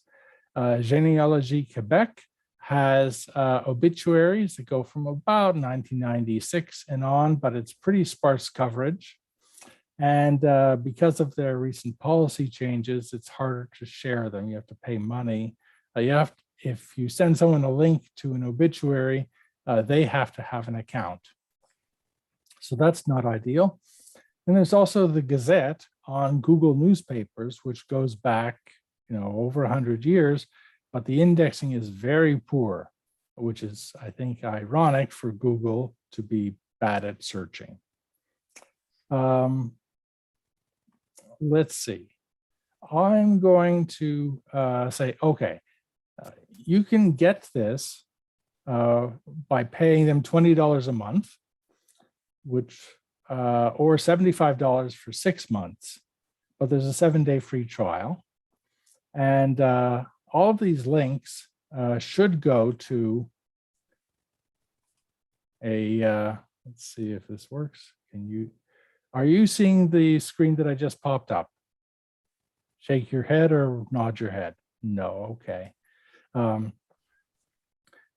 Généalogie Québec has obituaries that go from about 1996 and on, but it's pretty sparse coverage. And because of their recent policy changes, it's harder to share them. You have to pay money. If you send someone a link to an obituary, they have to have an account. So that's not ideal. And there's also the Gazette on Google Newspapers, which goes back, over 100 years, but the indexing is very poor, which is, I think, ironic for Google to be bad at searching. Let's see. I'm going to say, okay, you can get this by paying them $20 a month, which or $75 for 6 months, but there's a 7-day free trial. And all of these links should go to let's see if this works. Are you seeing the screen that I just popped up? Shake your head or nod your head. No, okay.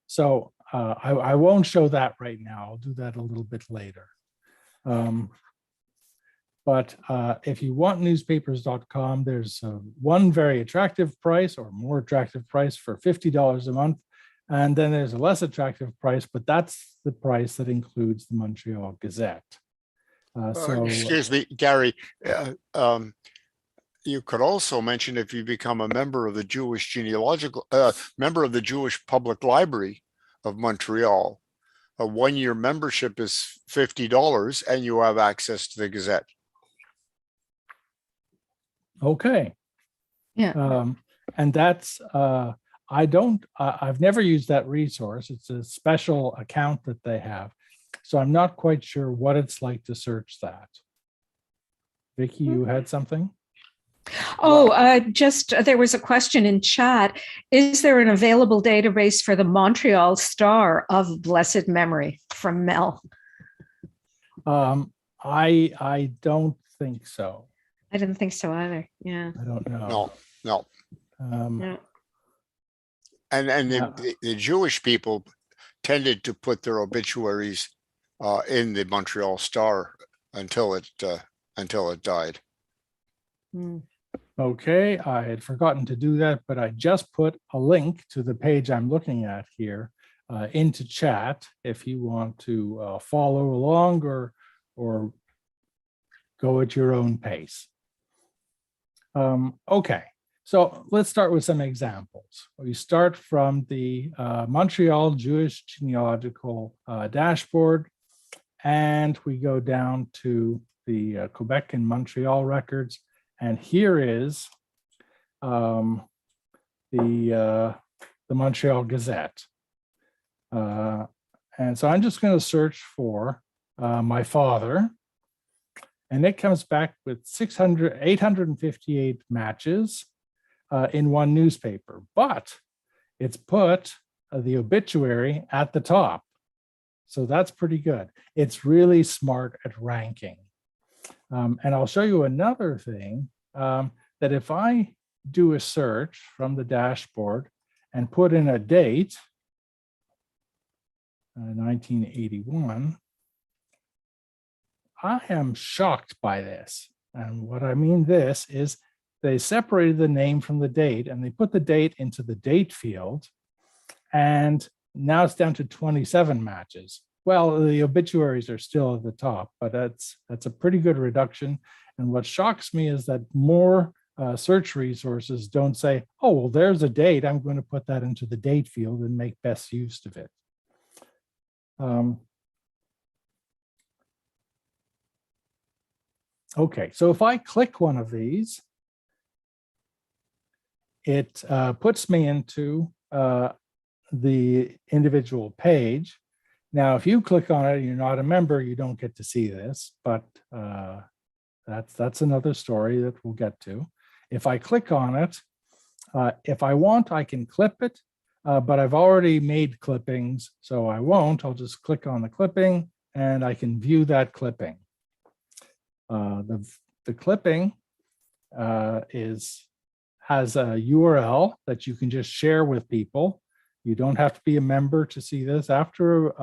So I won't show that right now. I'll do that a little bit later. But if you want newspapers.com, there's one very attractive price or more attractive price for $50 a month. And then there's a less attractive price, but that's the price that includes the Montreal Gazette. Excuse me, Gary. You could also mention if you become a member of the Jewish member of the Jewish Public Library of Montreal, a one-year membership is $50 and you have access to the Gazette. Okay. Yeah. And that's, I've never used that resource. It's a special account that they have. So I'm not quite sure what it's like to search that. Vicky, you had something? Oh, there was a question in chat. Is there an available database for the Montreal Star of blessed memory from Mel? I don't think so. I didn't think so either. Yeah. I don't know. No. Yeah. And the Jewish people tended to put their obituaries in the Montreal Star until it died. Mm. Okay, I had forgotten to do that, but I just put a link to the page I'm looking at here into chat if you want to follow along or go at your own pace. Okay, so let's start with some examples. We start from the Montreal Jewish Genealogical Dashboard, and we go down to the Quebec and Montreal records. And here is the Montreal Gazette. And so I'm just going to search for my father, and it comes back with 858 matches in one newspaper, but it's put the obituary at the top. So that's pretty good. It's really smart at ranking. And I'll show you another thing, that if I do a search from the dashboard and put in a date, 1981, I am shocked by this. And what I mean this is they separated the name from the date and they put the date into the date field. And now it's down to 27 matches. Well, the obituaries are still at the top, but that's a pretty good reduction. And what shocks me is that more search resources don't say, oh, well, there's a date. I'm going to put that into the date field and make best use of it. Okay, so if I click one of these, it puts me into the individual page. Now, if you click on it and you're not a member, you don't get to see this, but that's another story that we'll get to. If I click on it, if I want, I can clip it, but I've already made clippings, so I won't. I'll just click on the clipping and I can view that clipping. The clipping has a URL that you can just share with people. You don't have to be a member to see this. After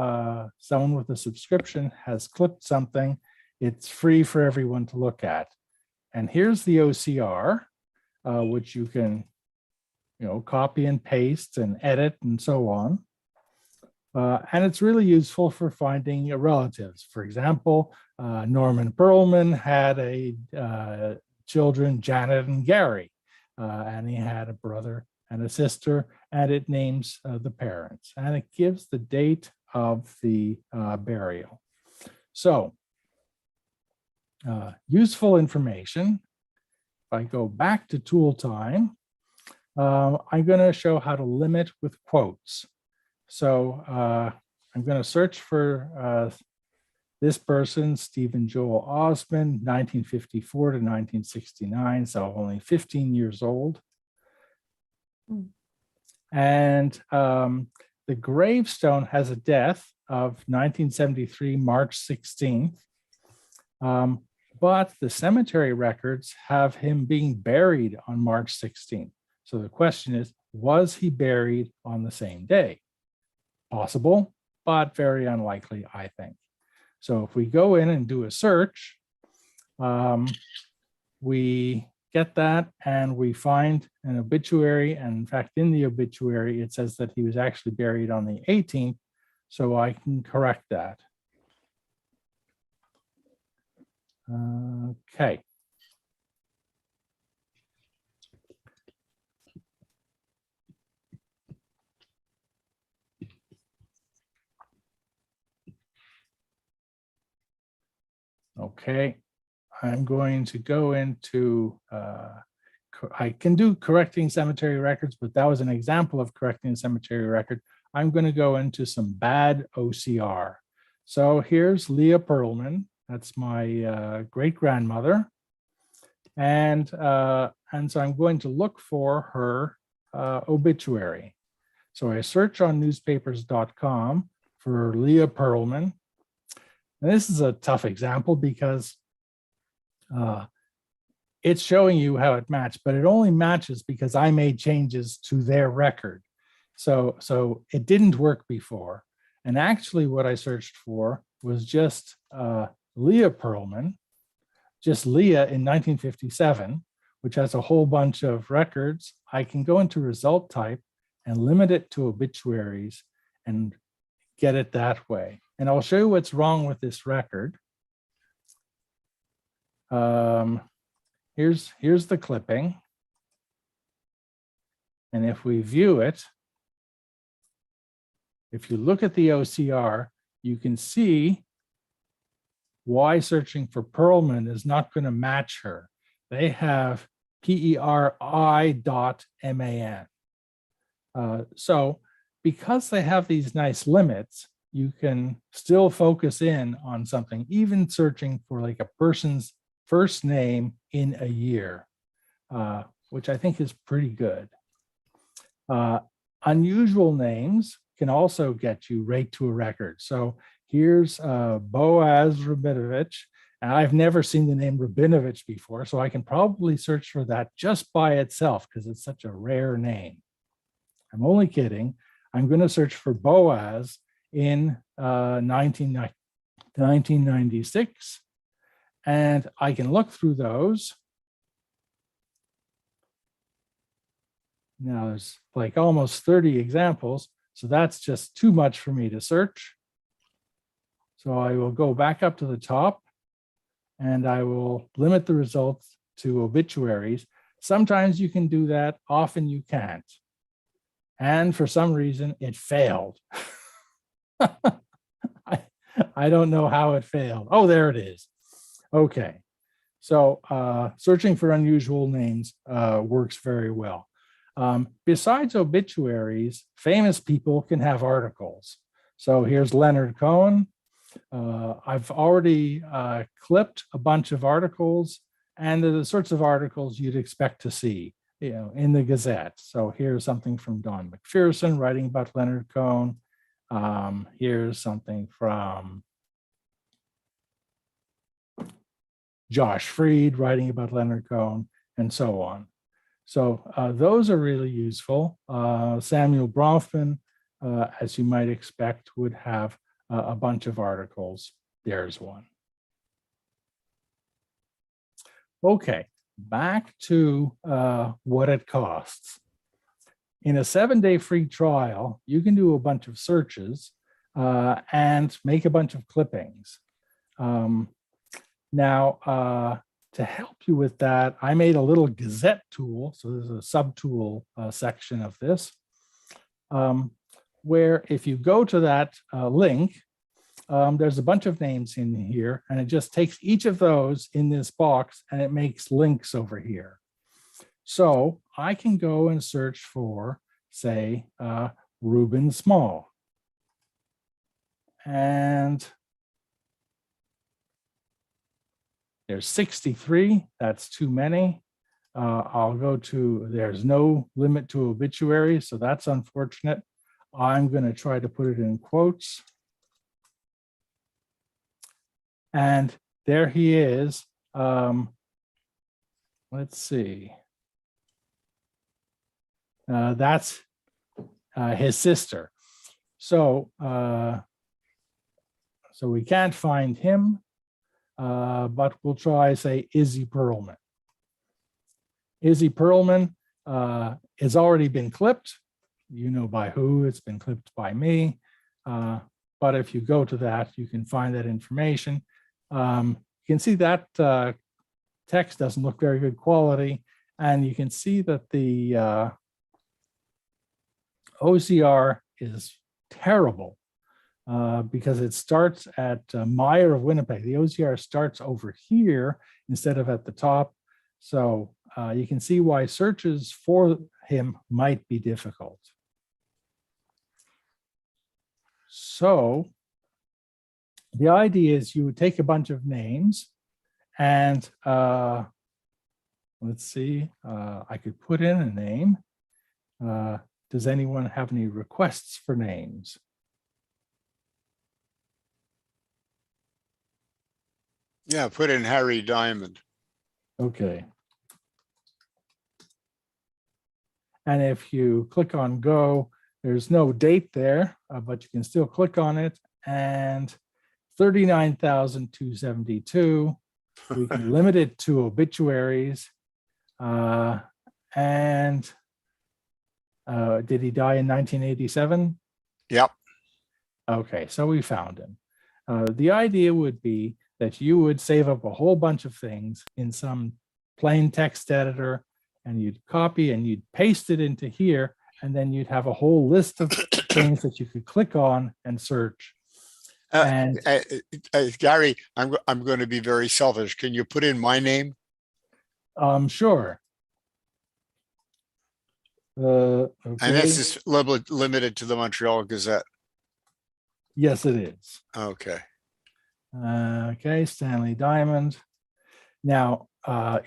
someone with a subscription has clipped something, it's free for everyone to look at. And here's the OCR, which you can, copy and paste and edit and so on. And it's really useful for finding relatives. For example, Norman Perlman had children, Janet and Gary, and he had a brother and a sister, and it names the parents, and it gives the date of the burial. So, useful information. If I go back to tool time, I'm going to show how to limit with quotes. So I'm going to search for this person, Stephen Joel Osmond, 1954 to 1969, so only 15 years old. And the gravestone has a death of 1973, March 16th. But the cemetery records have him being buried on March 16th. So the question is, was he buried on the same day? Possible, but very unlikely, I think. So if we go in and do a search, we get that and we find an obituary. And in fact, in the obituary, it says that he was actually buried on the 18th. So I can correct that. Okay. Okay, I'm going to go into, I can do correcting cemetery records, but that was an example of correcting a cemetery record. I'm going to go into some bad OCR. So here's Leah Perlman. That's my great-grandmother. And so I'm going to look for her obituary. So I search on newspapers.com for Leah Perlman. And this is a tough example because it's showing you how it matched, but it only matches because I made changes to their record. So it didn't work before. And actually what I searched for was just Leah Perlman, just Leah in 1957, which has a whole bunch of records. I can go into result type and limit it to obituaries and get it that way. And I'll show you what's wrong with this record. Here's the clipping. And if we view it, if you look at the OCR, you can see why searching for Perlman is not going to match her. They have PERI.MAN. So because they have these nice limits, you can still focus in on something, even searching for like a person's first name in a year, which I think is pretty good. Unusual names can also get you right to a record. So here's Boaz Rabinovich, and I've never seen the name Rabinovich before, so I can probably search for that just by itself because it's such a rare name. I'm only kidding. I'm going to search for Boaz in 1996, and I can look through those. Now there's like almost 30 examples, so that's just too much for me to search. So I will go back up to the top and I will limit the results to obituaries. Sometimes you can do that, often you can't. And for some reason it failed. I don't know how it failed. Oh, there it is. Okay. So searching for unusual names works very well. Besides obituaries, famous people can have articles. So here's Leonard Cohen. I've already clipped a bunch of articles, and they're the sorts of articles you'd expect to see, you know, in the Gazette. So here's something from Don McPherson writing about Leonard Cohen. Here's something from Josh Freed writing about Leonard Cohen, and so on. So those are really useful. Samuel Bronfman, as you might expect, would have a bunch of articles. There's one. Okay, back to what it costs. In a 7-day free trial, you can do a bunch of searches and make a bunch of clippings. Now, to help you with that, I made a little Gazette tool. So there's a subtool section of this, where if you go to that link, there's a bunch of names in here, and it just takes each of those in this box and it makes links over here. So I can go and search for, say, Reuben Small. And there's 63, that's too many. I'll go to, there's no limit to obituaries, so that's unfortunate. I'm going to try to put it in quotes. And there he is. Let's see. That's his sister. So, so we can't find him, but we'll try, say, Izzy Perlman. Izzy Perlman has already been clipped. You know by who, it's been clipped by me. But if you go to that, you can find that information. You can see that text doesn't look very good quality. And you can see that the OCR is terrible because it starts at Meyer of Winnipeg. The OCR starts over here instead of at the top. So you can see why searches for him might be difficult. So the idea is you would take a bunch of names and let's see, I could put in a name. Does anyone have any requests for names? Yeah, put in Harry Diamond. Okay. And if you click on go, there's no date there, but you can still click on it, and 39,272. We can limit it to obituaries. And did he die in 1987? Yep. Okay, so we found him. The idea would be that you would save up a whole bunch of things in some plain text editor, and you'd copy and you'd paste it into here, and then you'd have a whole list of things that you could click on and search. And Gary, I'm going to be very selfish. Can you put in my name? Sure. And Okay. this is limited to the Montreal Gazette. Yes, it is. Okay. Okay, Stanley Diamond. Now, I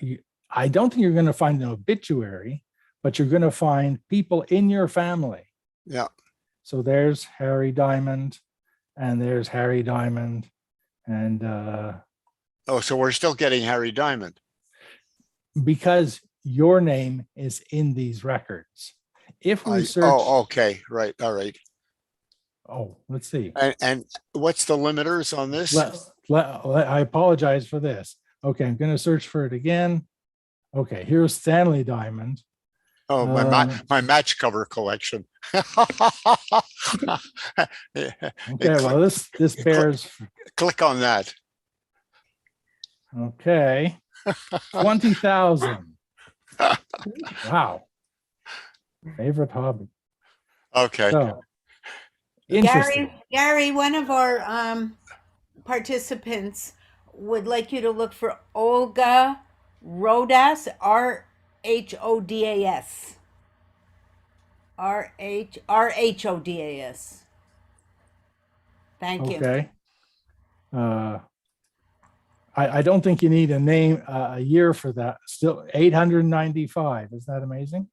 don't think you're going to find an obituary, but you're going to find people in your family. Yeah. So there's Harry Diamond, and there's Harry Diamond, and Oh, so we're still getting Harry Diamond. because your name is in these records. If we search, Oh, okay. Right. All right. Let's see. And what's the limiters on this? I apologize for this. Okay, I'm going to search for it again. Okay, here's Stanley Diamond. Oh, my match cover collection. Okay, well, this bears. Click on that. Okay, 20,000. Wow. Favorite hobby. Okay. So, interesting. Gary, one of our participants would like you to look for Olga Rodas, RHODAS. RHODAS. Thank you. Okay. I don't think you need a name, a year for that. Still 895. Isn't that amazing?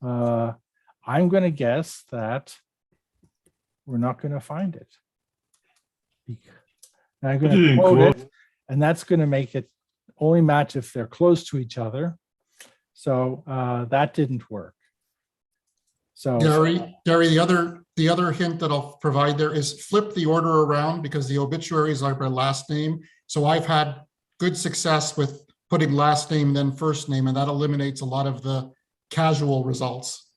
I'm going to guess that we're not going to find it. I'm going to quote it, and that's going to make it only match if they're close to each other. So that didn't work. So Gary, the other hint that I'll provide there is flip the order around, because the obituaries are by last name. So I've had good success with putting last name, then first name, and that eliminates a lot of the casual results.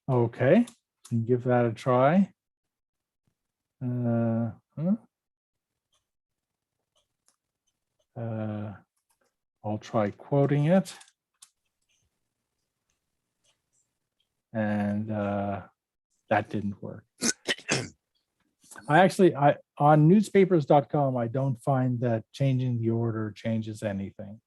okay, and give that a try. I'll try quoting it. And that didn't work. I on newspapers.com, I don't find that changing the order changes anything.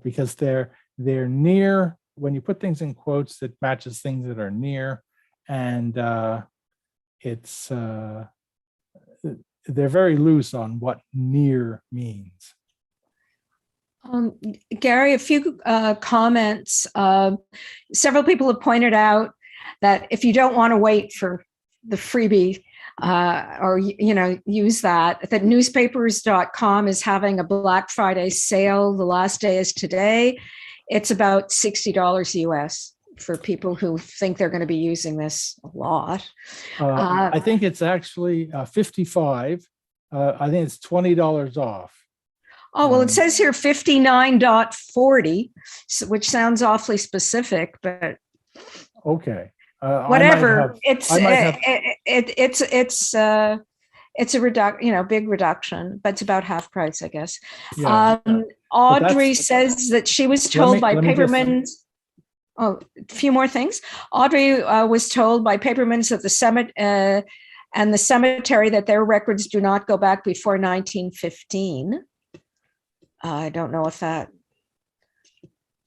Because they're near, when you put things in quotes, it matches things that are near, and it's they're very loose on what near means. Gary, a few comments. Several people have pointed out that if you don't want to wait for the freebie or use that newspapers.com is having a Black Friday sale. The last day is today. It's about $60 US for people who think they're going to be using this a lot. I think it's actually 55. I think it's $20 off. Oh, well, it says here 59.40, which sounds awfully specific, but Okay. whatever. I might It's a big reduction, but it's about half price, I guess. Yeah. Audrey that's- says that she was told by let me just- Paperman's. Oh, a few more things. Audrey was told by Paperman's that and the cemetery that their records do not go back before 1915. I don't know if that.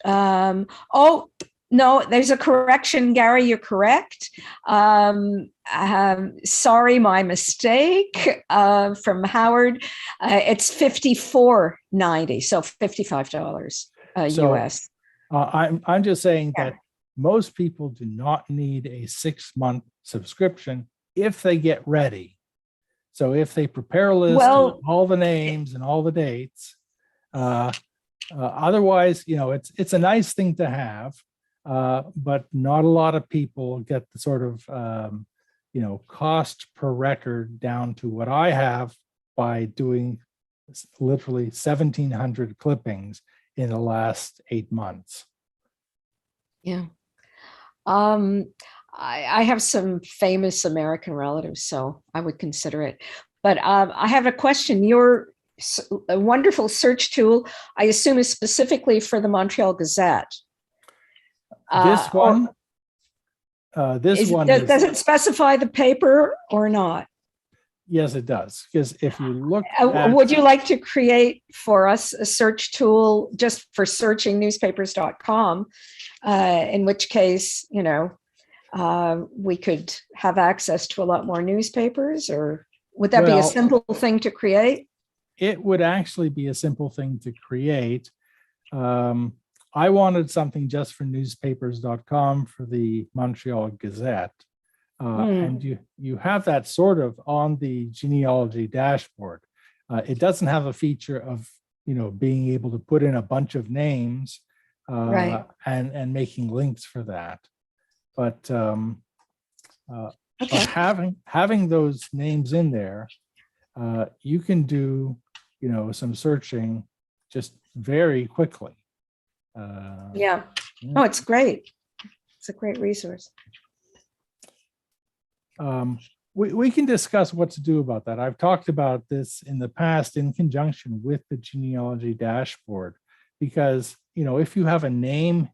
Oh, no, there's a correction, Gary, you're correct. Sorry, my mistake from Howard. It's $54.90, so $55 So- US. I'm just saying Yeah. that most people do not need a 6-month subscription if they get ready. So if they prepare a list Well- of all the names and all the dates, otherwise, it's a nice thing to have, but not a lot of people get the sort of, cost per record down to what I have by doing literally 1,700 clippings in the last 8 months. Yeah. I have some famous American relatives, so I would consider it. But I have a question. Your a wonderful search tool, I assume, is specifically for the Montreal Gazette. This one, Does it specify the paper or not? yes, it does. Because if you look, Would you like to create for us a search tool just for searching newspapers.com? In which case, we could have access to a lot more newspapers, or would that be a Well- simple thing to create? it would actually be a simple thing to create. I wanted something just for newspapers.com for the Montreal Gazette. And you have that sort of on the genealogy dashboard. It doesn't have a feature of, being able to put in a bunch of names Right. and making links for that. But Okay. having those names in there, you can do, some searching just very quickly. Yeah. Oh, it's great. It's a great resource. We can discuss what to do about that. I've talked about this in the past in conjunction with the genealogy dashboard, because, if you have a name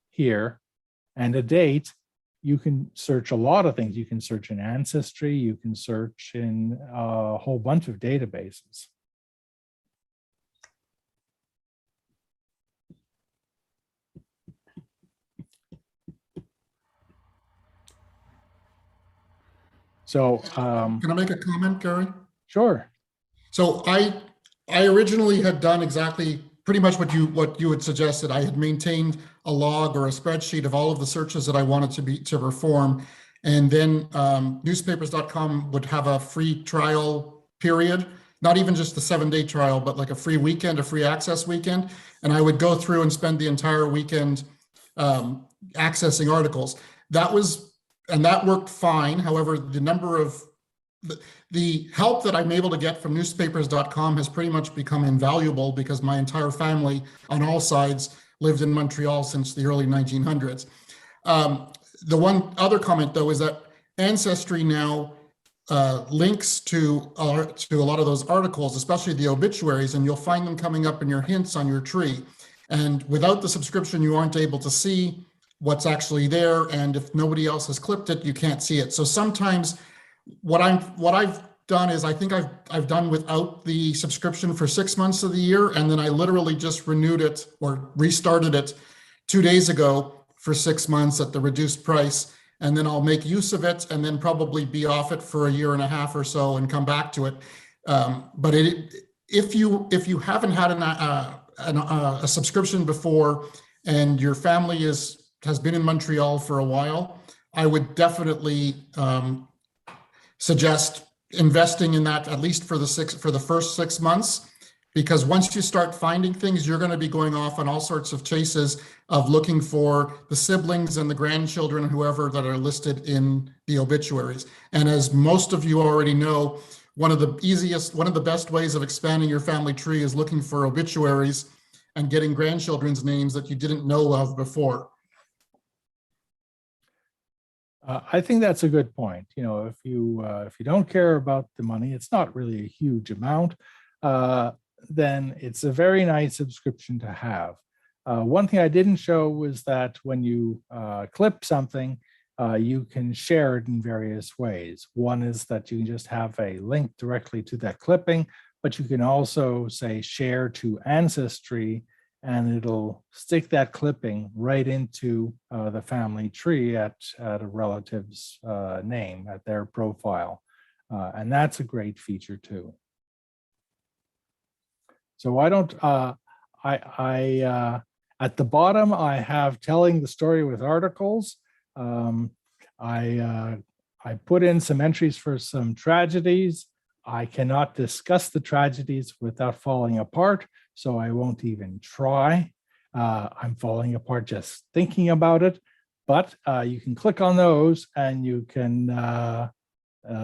here and a date, you can search a lot of things. You can search in Ancestry, you can search in a whole bunch of databases. So, Can I make a comment, Gary? sure. So I originally had done exactly pretty much what you had suggested. I had maintained a log or a spreadsheet of all of the searches that I wanted to perform. And then newspapers.com would have a free trial period, not even just the 7-day trial, but like a free weekend, a free access weekend. And I would go through and spend the entire weekend accessing articles. That worked fine. However, the number of the help that I'm able to get from newspapers.com has pretty much become invaluable, because my entire family on all sides lived in Montreal since the early 1900s. The one other comment, though, is that Ancestry now links to a lot of those articles, especially the obituaries, and you'll find them coming up in your hints on your tree. And without the subscription, you aren't able to see what's actually there. And if nobody else has clipped it, you can't see it. So sometimes what I've done is, I think I've done without the subscription for 6 months of the year. And then I literally just renewed it or restarted it 2 days ago for 6 months at the reduced price. And then I'll make use of it and then probably be off it for a year and a half or so and come back to it. But if you haven't had a subscription before and your family is has been in Montreal for a while, I would definitely suggest investing in that at least for the first 6 months, because once you start finding things, you're going to be going off on all sorts of chases of looking for the siblings and the grandchildren, whoever that are listed in the obituaries. And as most of you already know, one of the best ways of expanding your family tree is looking for obituaries and getting grandchildren's names that you didn't know of before. I think that's a good point. You know, if you don't care about the money, it's not really a huge amount. Then it's a very nice subscription to have. One thing I didn't show was that when you clip something, you can share it in various ways. One is that you can just have a link directly to that clipping, but you can also say share to Ancestry, and it'll stick that clipping right into the family tree at a relative's name, at their profile. And that's a great feature too. So why don't at the bottom, I have telling the story with articles. I put in some entries for some tragedies. I cannot discuss the tragedies without falling apart, so I won't even try. I'm falling apart just thinking about it, but you can click on those and you can,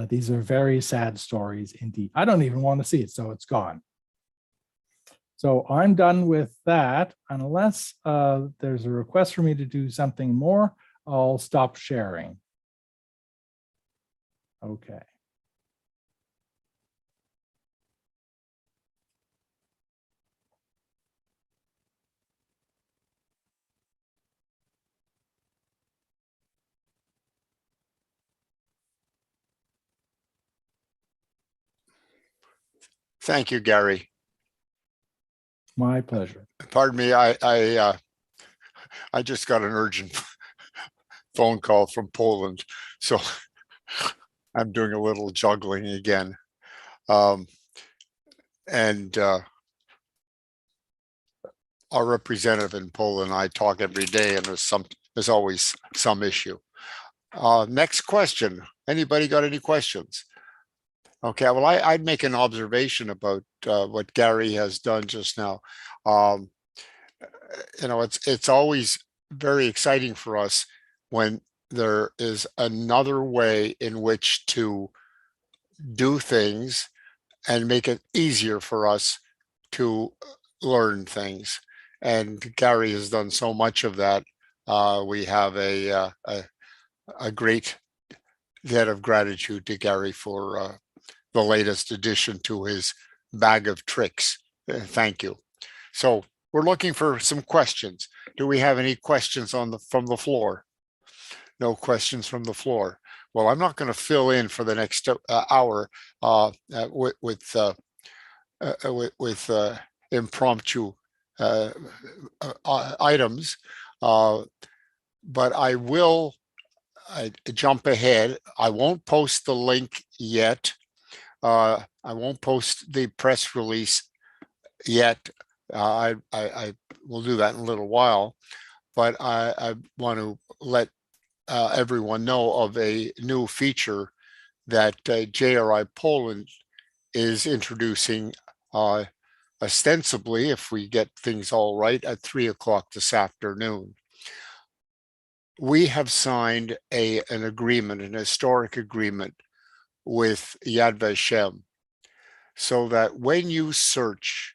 these are very sad stories indeed. I don't even want to see it, so it's gone. So I'm done with that. Unless there's a request for me to do something more, I'll stop sharing. Okay. Thank you, Gary. My pleasure. Pardon me, I just got an urgent phone call from Poland, so I'm doing a little juggling again. And our representative in Poland, I talk every day, and there's always some issue. Next question. Anybody got any questions? Okay, well, I'd make an observation about what Gary has done just now. You know, it's always very exciting for us when there is another way in which to do things and make it easier for us to learn things. And Gary has done so much of that. We have a great debt of gratitude to Gary for the latest addition to his bag of tricks. Thank you. So we're looking for some questions. Do we have any questions from the floor? No questions from the floor. Well, I'm not going to fill in for the next hour with impromptu items, but I will jump ahead. I won't post the link yet. I won't post the press release yet. I will do that in a little while, but I want to let everyone know of a new feature that JRI Poland is introducing ostensibly, if we get things all right, at 3 o'clock this afternoon. We have signed an agreement, an historic agreement with Yad Vashem, so that when you search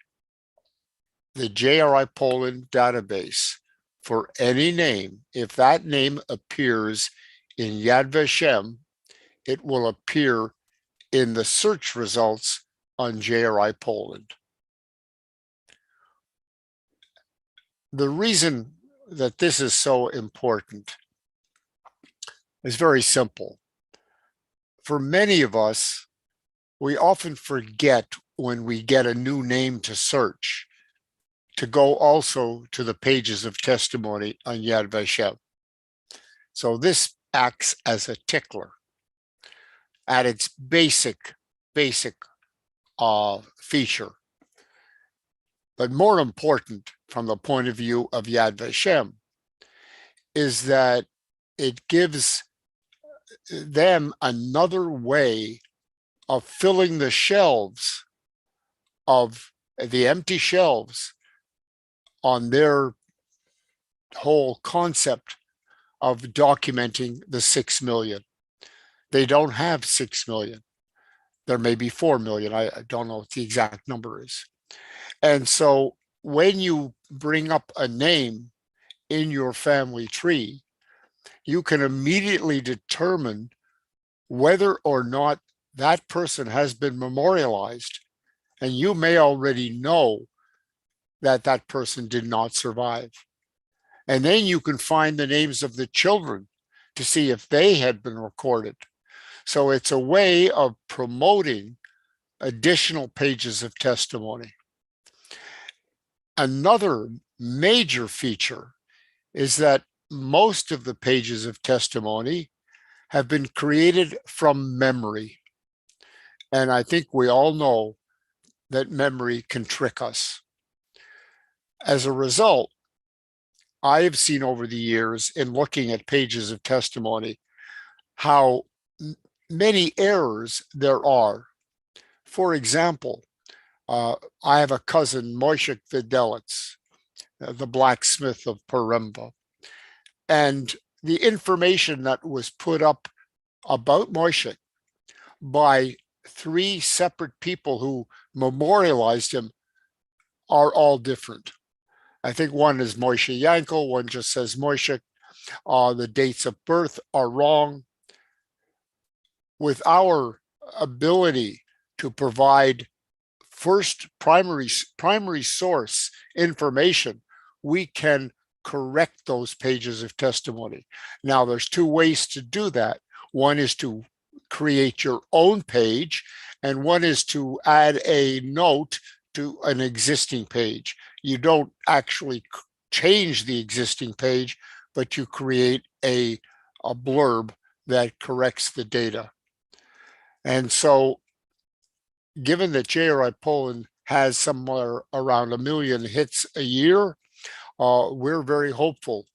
the JRI Poland database for any name, if that name appears in Yad Vashem, it will appear in the search results on JRI Poland. The reason that this is so important is very simple. For many of us, we often forget when we get a new name to search to go also to the pages of testimony on Yad Vashem. So this acts as a tickler at its basic feature. But more important from the point of view of Yad Vashem is that it gives them another way of filling the shelves, of the empty shelves on their whole concept of documenting the 6 million. They don't have 6 million. There may be 4 million. I don't know what the exact number is. And so when you bring up a name in your family tree, you can immediately determine whether or not that person has been memorialized. And you may already know that that person did not survive. And then you can find the names of the children to see if they had been recorded. So it's a way of promoting additional pages of testimony. Another major feature is that most of the pages of testimony have been created from memory. And I think we all know that memory can trick us. As a result, I have seen over the years in looking at pages of testimony how many errors there are. For example, I have a cousin, Moishik Fidelitz, the blacksmith of Paremba. And the information that was put up about Moishik by 3 separate people who memorialized him are all different. I think one is Moishe Yankel, one just says Moishik. The dates of birth are wrong. With our ability to provide first primary source information, we can correct those pages of testimony. Now, there's 2 ways to do that. One is to create your own page, and one is to add a note to an existing page. You don't actually change the existing page, but you create a blurb that corrects the data. And so, given that JRI Poland has somewhere around 1 million hits a year, we're very hopeful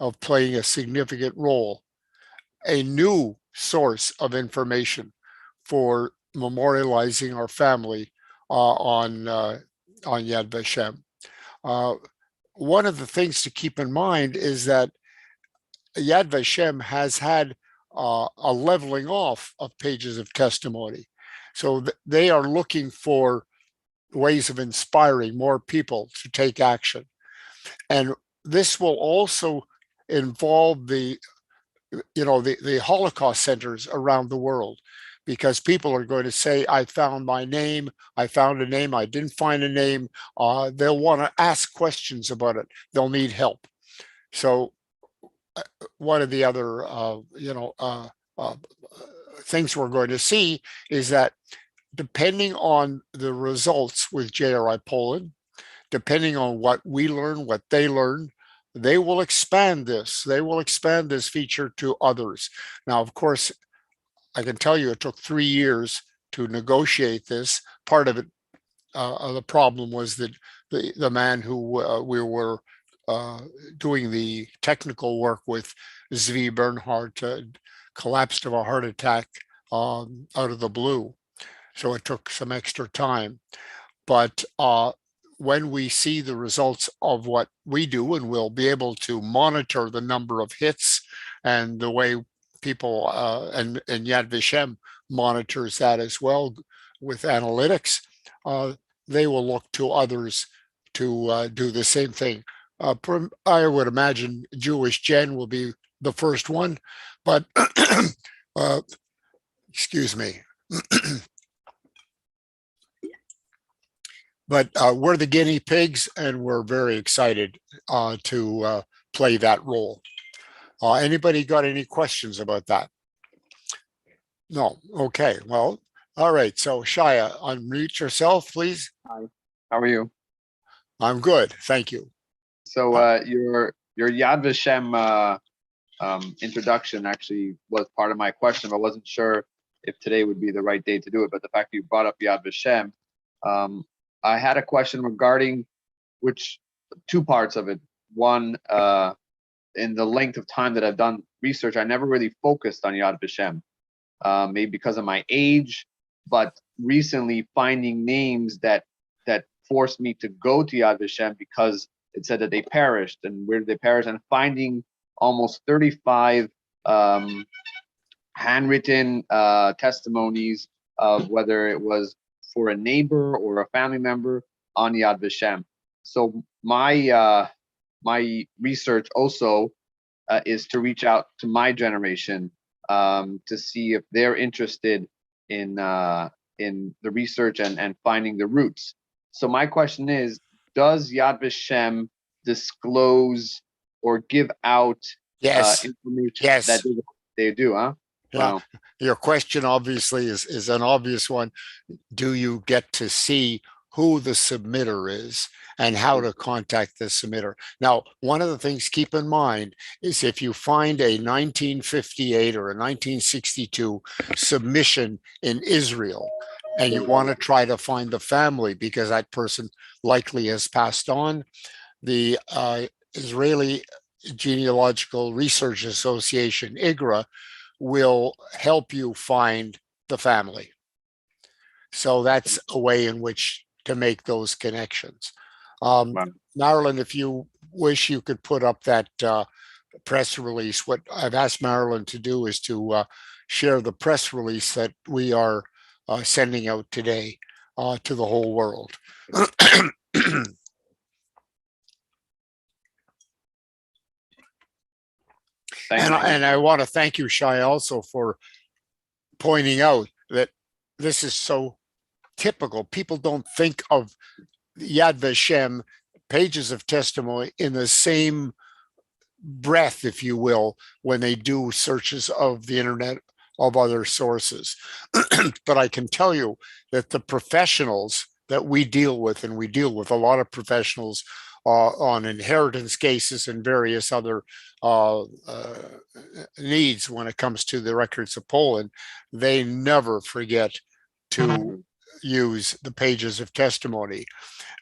of playing a significant role, a new source of information for memorializing our family on Yad Vashem. One of the things to keep in mind is that Yad Vashem has had a leveling off of pages of testimony. So they are looking for ways of inspiring more people to take action. And this will also involve the Holocaust centers around the world, because people are going to say, I found my name, I found a name, I didn't find a name. They'll want to ask questions about it. They'll need help. So one of the other things we're going to see is that depending on the results with JRI Poland, depending on what we learn, what they learn, they will expand this. They will expand this feature to others. Now, of course, I can tell you it took 3 years to negotiate this. Part of it, the problem was that the man who we were doing the technical work with, Zvi Bernhardt, collapsed of a heart attack out of the blue. So it took some extra time. But when we see the results of what we do, and we'll be able to monitor the number of hits and the way people and Yad Vashem monitors that as well with analytics, they will look to others to do the same thing. I would imagine Jewish Gen will be the first one, but excuse me. But we're the guinea pigs, and we're very excited to play that role. Anybody got any questions about that? No. Okay. Well, all right. So Shaya, unmute yourself, please. Hi. How are you? I'm good. Thank you. So your Yad Vashem introduction actually was part of my question. I wasn't sure if today would be the right day to do it, but the fact that you brought up Yad Vashem, I had a question regarding 2 parts of it. One, in the length of time that I've done research, I never really focused on Yad Vashem, maybe because of my age, but recently finding names that forced me to go to Yad Vashem because it said that they perished, and where did they perish, and finding almost 35 handwritten testimonies of whether it was for a neighbor or a family member on Yad Vashem. So my research also is to reach out to my generation to see if they're interested in the research and finding the roots. So my question is, does Yad Vashem disclose or give out Yes, information yes. that they do, huh? Yeah. Wow. Your question obviously is an obvious one. Do you get to see who the submitter is and how to contact the submitter? Now, one of the things keep in mind is if you find a 1958 or a 1962 submission in Israel and you want to try to find the family because that person likely has passed on, the Israeli Genealogical Research Association, IGRA, will help you find the family. So that's a way in which to make those connections. Marilyn, if you wish, you could put up that press release. What I've asked Marilyn to do is to share the press release that we are sending out today to the whole world. And I want to thank you, Shai, also for pointing out that this is so typical. People don't think of Yad Vashem pages of testimony in the same breath, if you will, when they do searches of the internet of other sources. But I can tell you that the professionals that we deal with, and we deal with a lot of professionals on inheritance cases and various other needs when it comes to the records of Poland, they never forget to use the pages of testimony.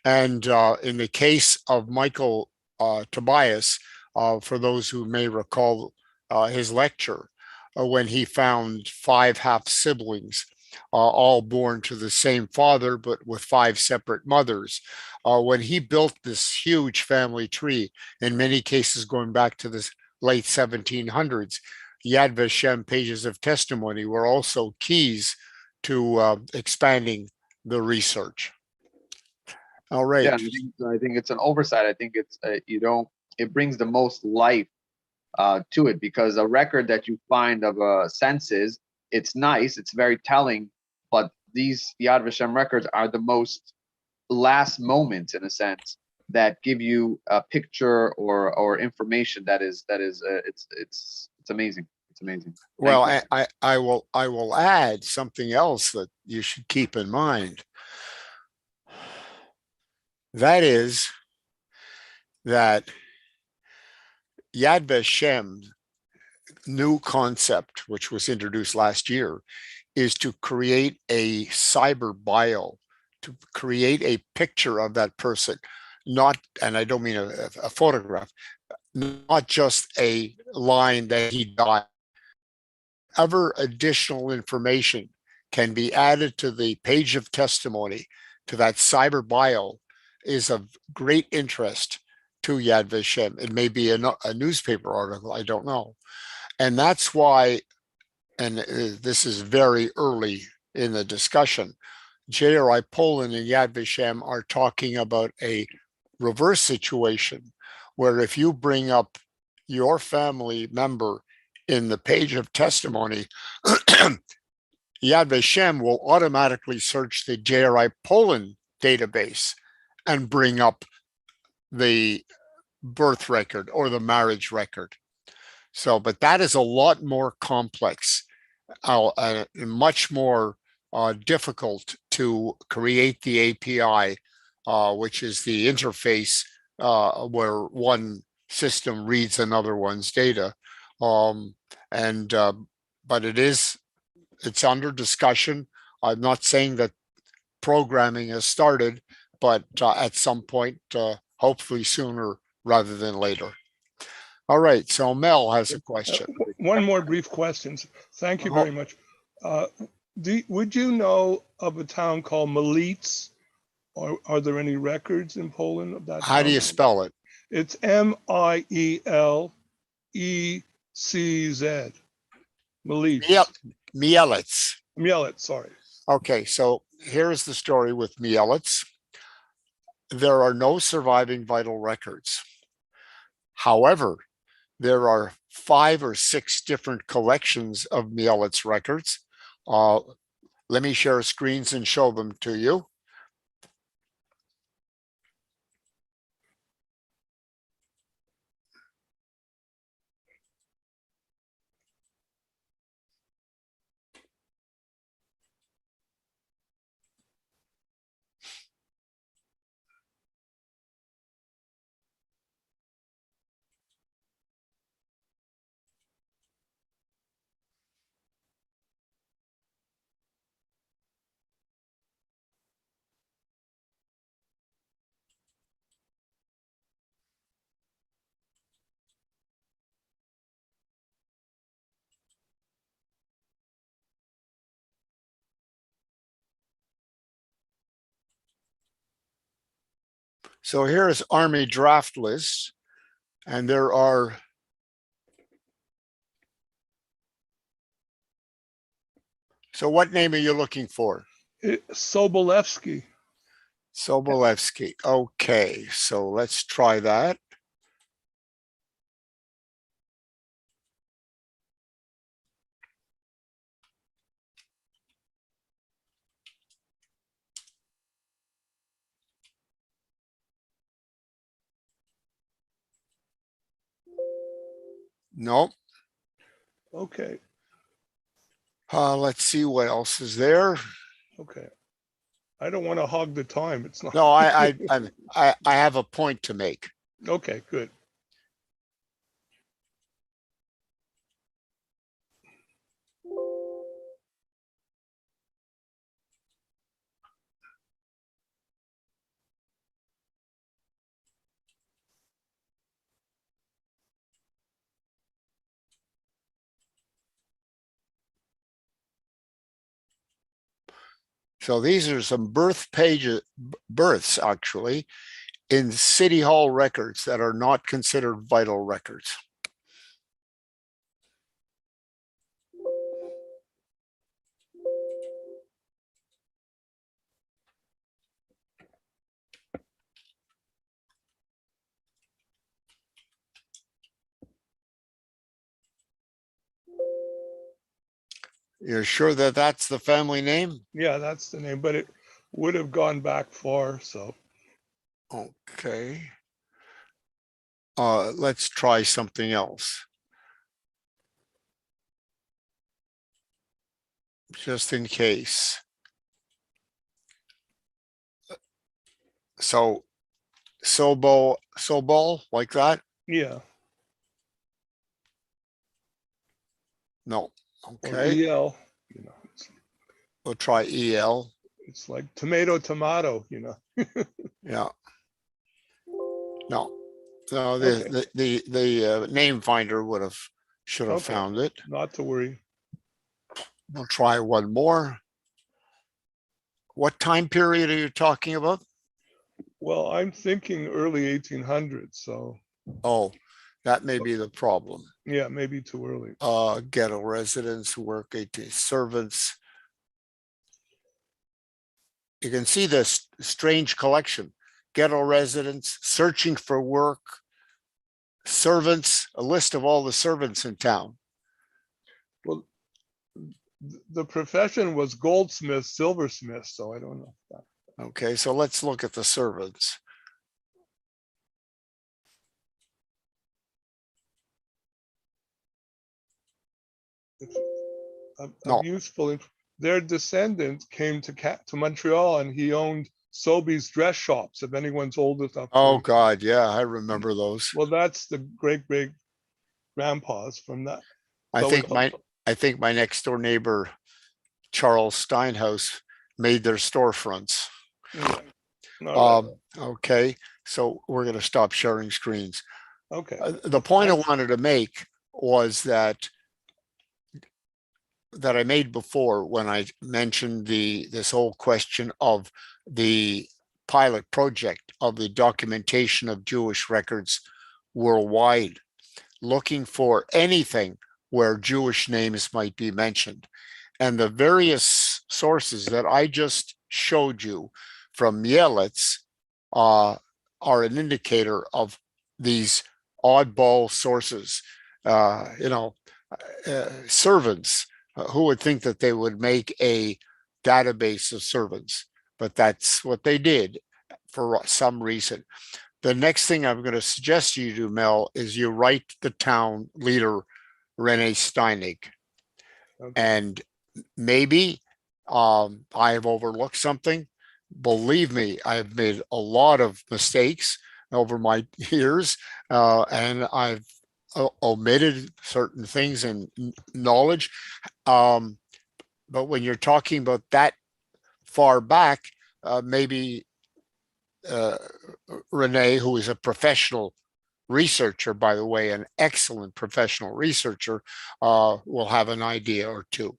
And in the case of Michael Tobias, for those who may recall his lecture, when he found 5 half siblings, all born to the same father, but with 5 separate mothers. When he built this huge family tree, in many cases going back to the late 1700s, Yad Vashem pages of testimony were also keys to expanding the research. All right. Yeah, I think it's an oversight. I think it's it brings the most life to it, because a record that you find of a census, it's nice, it's very telling, but these Yad Vashem records are the most last moments, in a sense, that give you a picture or information that is it's amazing. It's amazing. Well, I will add something else that you should keep in mind. That is that Yad Vashem's new concept, which was introduced last year, is to create a cyber bio, to create a picture of that person, not, and I don't mean a photograph, not just a line that he died. Other additional information can be added to the page of testimony, to that cyber bio, is of great interest to Yad Vashem. It may be a newspaper article, I don't know. And that's why, and this is very early in the discussion, JRI Poland and Yad Vashem are talking about a reverse situation where if you bring up your family member in the page of testimony, Yad Vashem will automatically search the JRI Poland database and bring up the birth record or the marriage record. So, but that is a lot more complex, much more difficult to create the API, which is the interface where one system reads another one's data. But it's under discussion. I'm not saying that programming has started, but at some point, hopefully sooner rather than later. All right, so Mel has a question. One more brief question. Thank you very much. Would you know of a town called Milice? Or are there any records in Poland of that? How do you town? spell it? It's Mielecz. Milice. Yep, Mielec. Mielec, sorry. Okay, so here's the story with Mielec. There are no surviving vital records. However, there are 5 or 6 different collections of Mielec records. Let me share screens and show them to you. So here's Army draft list, and there are so what name are you looking for? Sobolewski. Sobolewski. Okay, so let's try that. Nope. Okay, Let's see what else is there. okay. I don't want to hog the time. It's not. No, I have a point to make. Okay, good. So these are some births actually in City Hall records that are not considered vital records. You're sure that that's the family name? Yeah, that's the name, but it would have gone back far, so. Okay. Let's try something else. Just in case. So Sobol, like that? Yeah. No. Or Okay, EL, you know, we'll try EL. it's like tomato, you know. Yeah. No, no, Okay. the name finder should have Okay. found it. Not to worry. We'll try one more. What time period are you talking about? Well, I'm thinking early 1800s, so Oh, that may be the problem. yeah, maybe too early. Ghetto residents, work 18 servants. You can see this strange collection. Ghetto residents, searching for work, servants, a list of all the servants in town. Well, the profession was goldsmith, silversmith, so I don't know. Okay, so let's look at the servants. It's No. useful. Their descendant came to Montreal, and he owned Sobeys dress shops. If anyone's old enough. Oh God, yeah, I remember those. Well, that's the great grandpas from that. I So think it's- I think my next door neighbor, Charles Steinhaus, made their storefronts. Yeah. All right. Okay, so we're gonna stop sharing screens. Okay. The point I wanted to make was that I made before when I mentioned this whole question of the pilot project of the documentation of Jewish records worldwide, looking for anything where Jewish names might be mentioned. And the various sources that I just showed you from Mielitz are an indicator of these oddball sources. Servants, who would think that they would make a database of servants, but that's what they did for some reason. The next thing I'm going to suggest you do, Mel, is you write the town leader, Renee Steinig. Okay. And maybe I've overlooked something. Believe me, I've made a lot of mistakes over my years, and I've omitted certain things and knowledge. But when you're talking about that far back, maybe Renee, who is a professional researcher, by the way, an excellent professional researcher, will have an idea or two.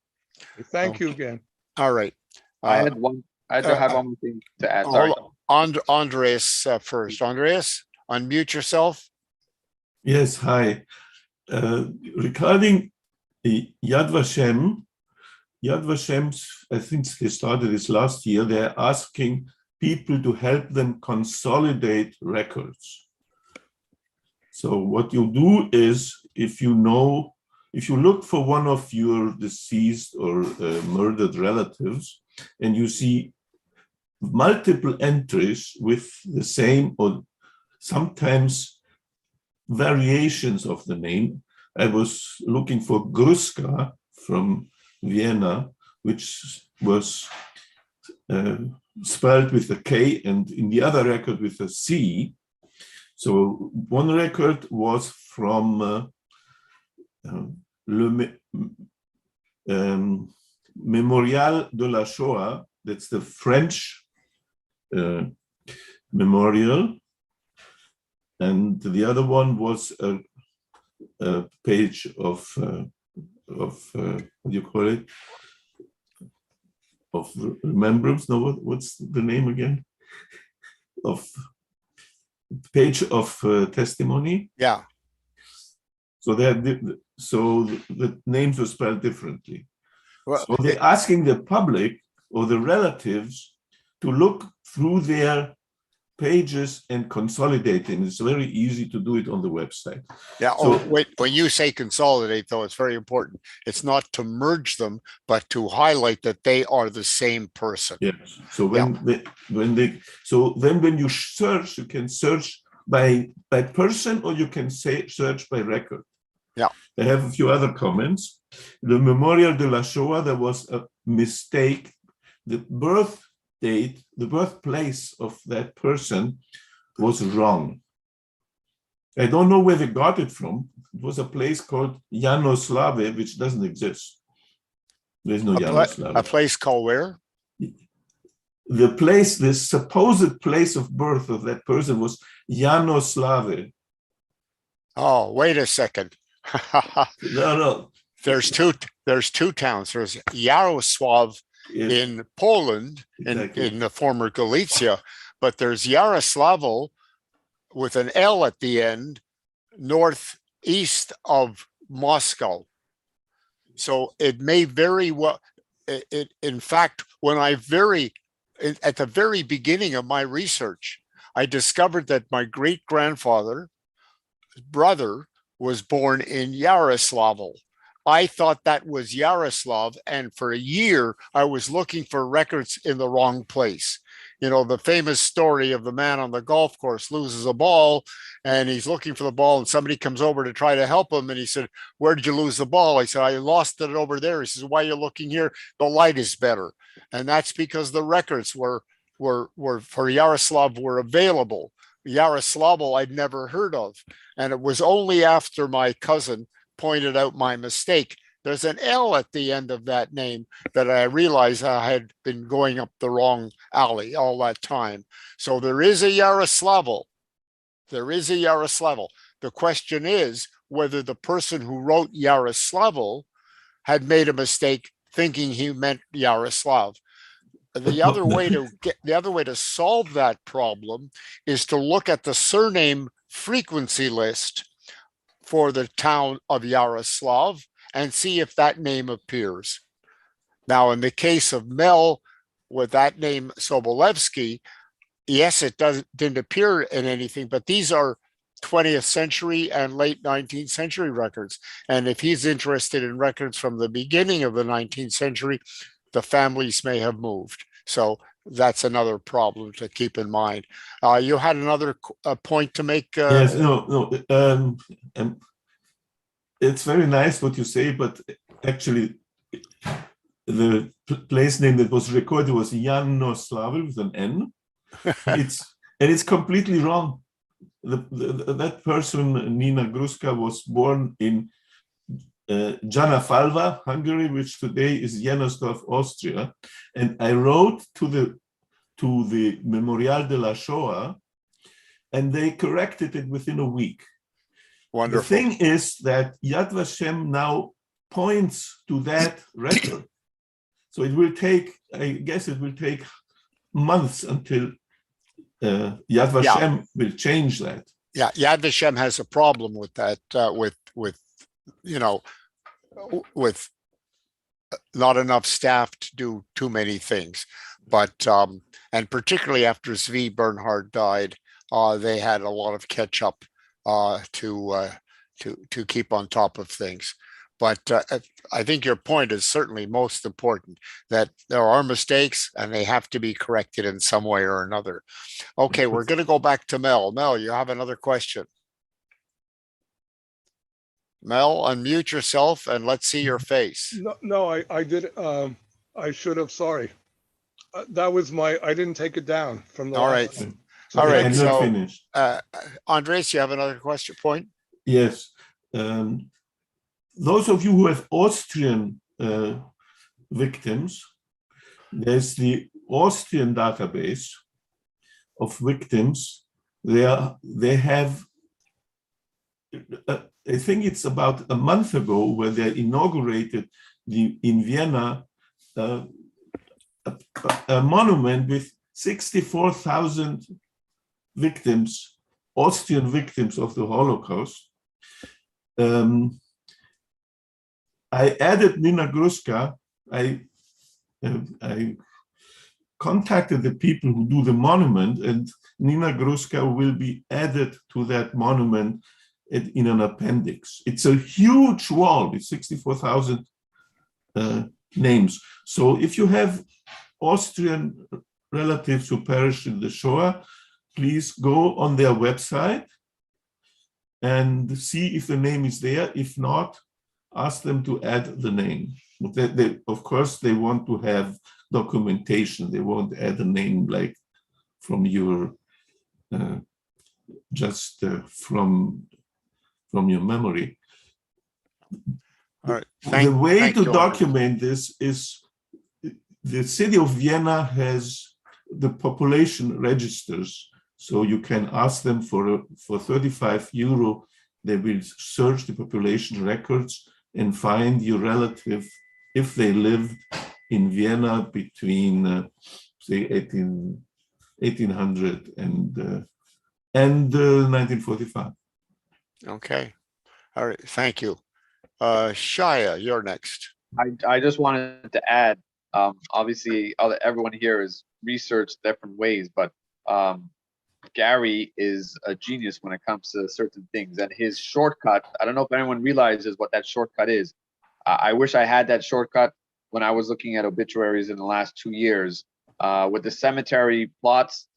Thank you again. All right. I had one more thing to add. Sorry. Andreas first. Andreas, unmute yourself. Yes, hi. Regarding Yad Vashem, I think they started this last year, they're asking people to help them consolidate records. So what you do is, if you look for one of your deceased or murdered relatives, and you see multiple entries with the same or sometimes variations of the name. I was looking for Gruska from Vienna, which was spelled with a K, and in the other record with a C. So one record was from Memorial de la Shoah, that's the French memorial. And the other one was a page of what do you call it? Of remembrance? No, what's the name again? Of page of testimony. Yeah. So the names were spelled differently. Well, so they're asking the public or the relatives to look through their pages and consolidate them. It's very easy to do it on the website. Yeah. So- Wait, when you say consolidate, though, it's very important. It's not to merge them, but to highlight that they are the same person. Yes. So when you search, you can search by person, or you can search by record. Yeah. I have a few other comments. The Memorial de la Shoah, there was a mistake. The birth date, the birthplace of that person was wrong. I don't know where they got it from. It was a place called Yanoslave, which doesn't exist. There's no Yanoslave. A place called where? The supposed place of birth of that person was Yanoslave. Oh, wait a second. No. There's two towns. There's Yarosław in Poland, Exactly. in the former Galicia, but there's Yaroslavl with an L at the end, northeast of Moscow. So it may very well, in fact, at the very beginning of my research, I discovered that my great-grandfather's brother was born in Yaroslavl. I thought that was Yaroslav, and for a year I was looking for records in the wrong place. You know, the famous story of the man on the golf course loses a ball, and he's looking for the ball, and somebody comes over to try to help him, and he said, "Where did you lose the ball?" I said, "I lost it over there." He says, "Why are you looking here? The light is better." And that's because the records were for Yaroslav were available. Yaroslavl I'd never heard of, and it was only after my cousin pointed out my mistake. There's an L at the end of that name that I realized I had been going up the wrong alley all that time. So there is a Yaroslavl. There is a Yaroslavl. The question is whether the person who wrote Yaroslavl had made a mistake thinking he meant Yaroslav. The other way to solve that problem is to look at the surname frequency list for the town of Yaroslav and see if that name appears. Now, in the case of Mel with that name Sobolevsky, yes, it didn't appear in anything, but these are 20th century and late 19th century records. And if he's interested in records from the beginning of the 19th century, the families may have moved. So that's another problem to keep in mind. You had another point to make. Yes, no. It's very nice what you say, but actually, the place name that was recorded was Janoslavl with an N. It's completely wrong. That person, Nina Gruska, was born in Janafalva, Hungary, which today is Jennersdorf, Austria. And I wrote to the Memorial de la Shoah, and they corrected it within a week. Wonderful. The thing is that Yad Vashem now points to that record. So it will take, I guess it will take months until Yad Vashem will change that. Yeah, Yad Vashem has a problem with that, with not enough staff to do too many things. But, and particularly after Zvi Bernhard died, they had a lot of catch up to keep on top of things. But I think your point is certainly most important, that there are mistakes and they have to be corrected in some way or another. Okay, we're going to go back to Mel. Mel, you have another question. Mel, unmute yourself and let's see your face. No, I did. I should have. Sorry. That was I didn't take it down from the. All right. time. All right. I'm So, not finished. Andres, you have another point? Yes. Those of you who have Austrian victims, there's the Austrian database of victims. They have, I think it's about a month ago, where they inaugurated in Vienna a monument with 64,000 victims, Austrian victims of the Holocaust. I added Nina Gruska. I contacted the people who do the monument, and Nina Gruska will be added to that monument in an appendix. It's a huge wall. It's 64,000 names. So if you have Austrian relatives who perished in the Shoah, please go on their website and see if the name is there. If not, ask them to add the name. Of course, they want to have documentation. They won't add a name like from your, from your memory. All right. The way to document this is the city of Vienna has the population registers. So you can ask them for 35 euro, they will search the population records and find your relative if they lived in Vienna between, say, 1800 and 1945. Okay. All right. Thank you. Shaya, you're next. I just wanted to add, obviously everyone here has researched different ways, but Gary is a genius when it comes to certain things, and his shortcut, I don't know if anyone realizes what that shortcut is. I wish I had that shortcut when I was looking at obituaries in the last 2 years. With the cemetery plots,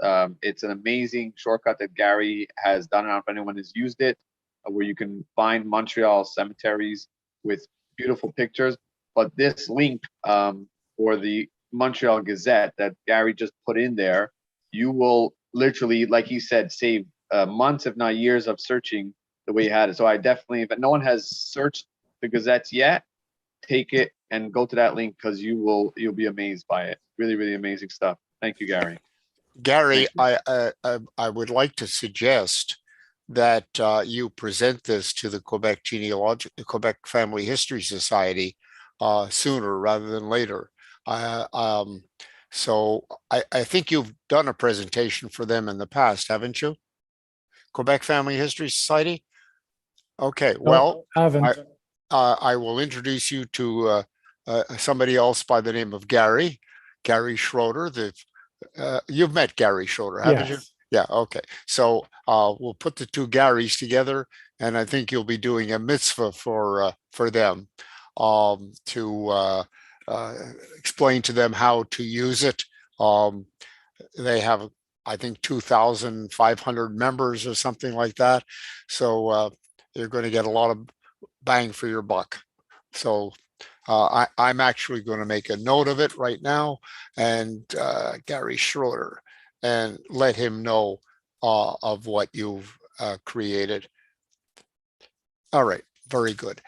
it's an amazing shortcut that Gary has done. I don't know if anyone has used it, where you can find Montreal cemeteries with beautiful pictures. But this link for the Montreal Gazette that Gary just put in there, you will literally, like he said, save months, if not years, of searching the way he had it. So I definitely, if no one has searched the Gazettes yet, take it and go to that link, because you'll be amazed by it. Really, really amazing stuff. Thank you, Gary. Gary, I would like to suggest that you present this to the Quebec Family History Society sooner rather than later. So I think you've done a presentation for them in the past, haven't you? Quebec Family History Society? Okay, well, Haven't. I will introduce you to somebody else by the name of Gary Schroeder. You've met Gary Schroeder, haven't you? Yes. Yeah, okay. So we'll put the two Garys together, and I think you'll be doing a mitzvah for them to explain to them how to use it. They have, I think, 2,500 members or something like that. So you're going to get a lot of bang for your buck. So I'm actually going to make a note of it right now, and Gary Schroeder, and let him know of what you've created. All right, very good.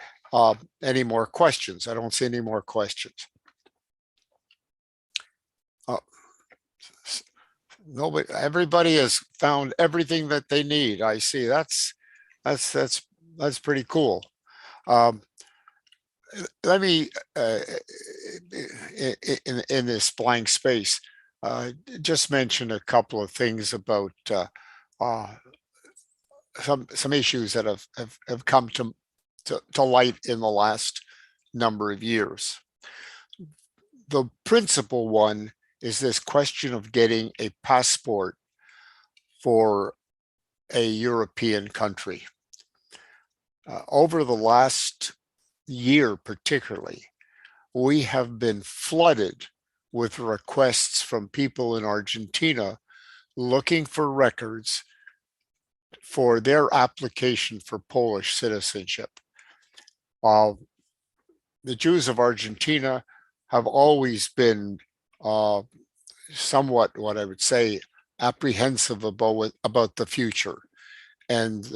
Any more questions? I don't see any more questions. Nobody, everybody has found everything that they need. I see. That's pretty cool. Let me in this blank space just mention a couple of things about some issues that have come to light in the last number of years. The principal one is this question of getting a passport for a European country. Over the last year particularly, we have been flooded with requests from people in Argentina looking for records for their application for Polish citizenship. The Jews of Argentina have always been somewhat, what I would say, apprehensive about the future, and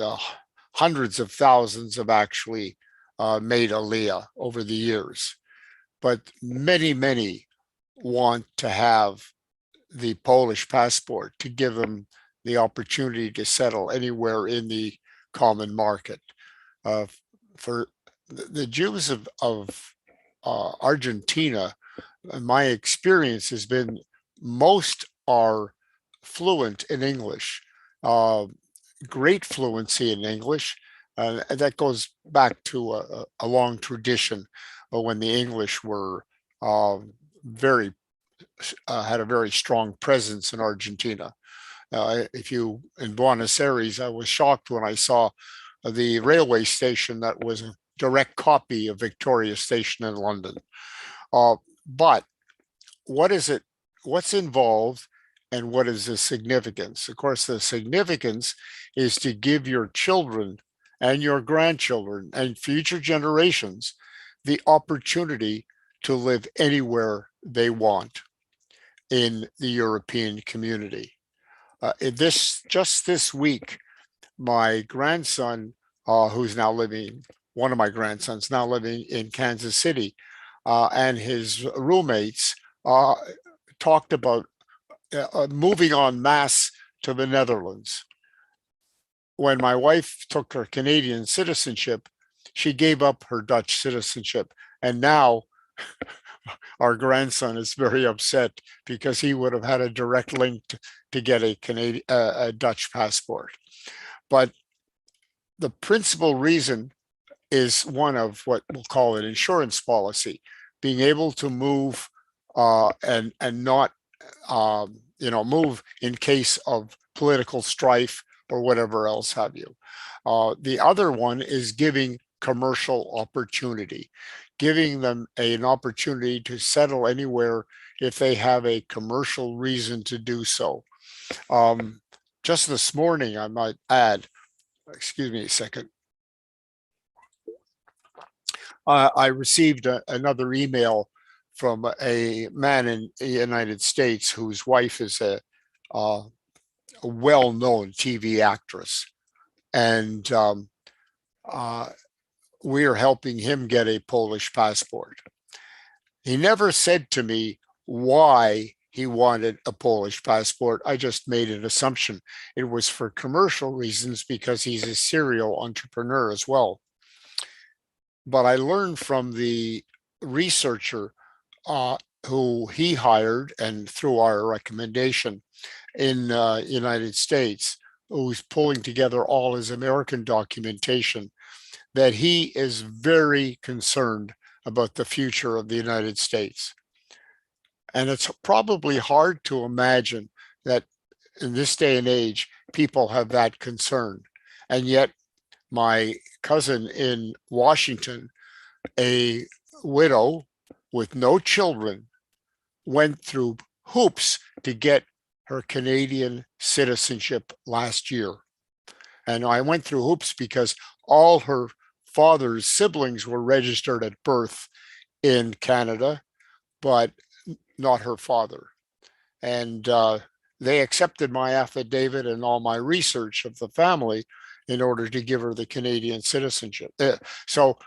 hundreds of thousands have actually made Aliyah over the years, but many want to have the Polish passport to give them the opportunity to settle anywhere in the common market. For the Jews of Argentina, my experience has been most are fluent in English, great fluency in English. That goes back to a long tradition when the English were had a very strong presence in Argentina. In Buenos Aires, I was shocked when I saw the railway station that was a direct copy of Victoria Station in London. But what's involved, and what is the significance? Of course, the significance is to give your children and your grandchildren and future generations the opportunity to live anywhere they want in the European community. Just this week, my grandson, one of my grandsons now living in Kansas City, and his roommates talked about moving en masse to the Netherlands. When my wife took her Canadian citizenship, she gave up her Dutch citizenship. And now our grandson is very upset because he would have had a direct link to get a Dutch passport. But the principal reason is one of what we'll call an insurance policy, being able to move and not move in case of political strife or whatever else have you. The other one is giving commercial opportunity, giving them an opportunity to settle anywhere if they have a commercial reason to do so. Just this morning, I might add, excuse me a second, I received another email from a man in the United States whose wife is a well-known TV actress, and we are helping him get a Polish passport. He never said to me why he wanted a Polish passport. I just made an assumption. It was for commercial reasons because he's a serial entrepreneur as well. But I learned from the researcher who he hired and through our recommendation in United States, who's pulling together all his American documentation, that he is very concerned about the future of the United States. And it's probably hard to imagine that in this day and age, people have that concern. And yet my cousin in Washington, a widow with no children, went through hoops to get her Canadian citizenship last year. And I went through hoops because all her father's siblings were registered at birth in Canada, but not her father. And they accepted my affidavit and all my research of the family in order to give her the Canadian citizenship. So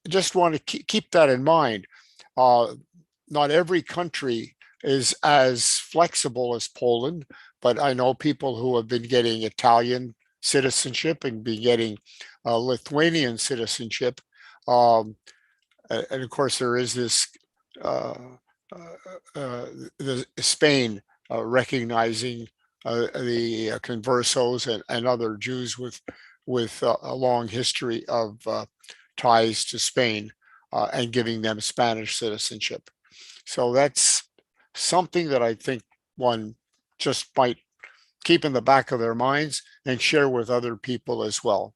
just want to keep that in mind. Not every country is as flexible as Poland, but I know people who have been getting Italian citizenship and been getting Lithuanian citizenship. And of course, there is this the Spain recognizing the conversos and other Jews with a long history of ties to Spain and giving them Spanish citizenship. So that's something that I think one just might keep in the back of their minds and share with other people as well.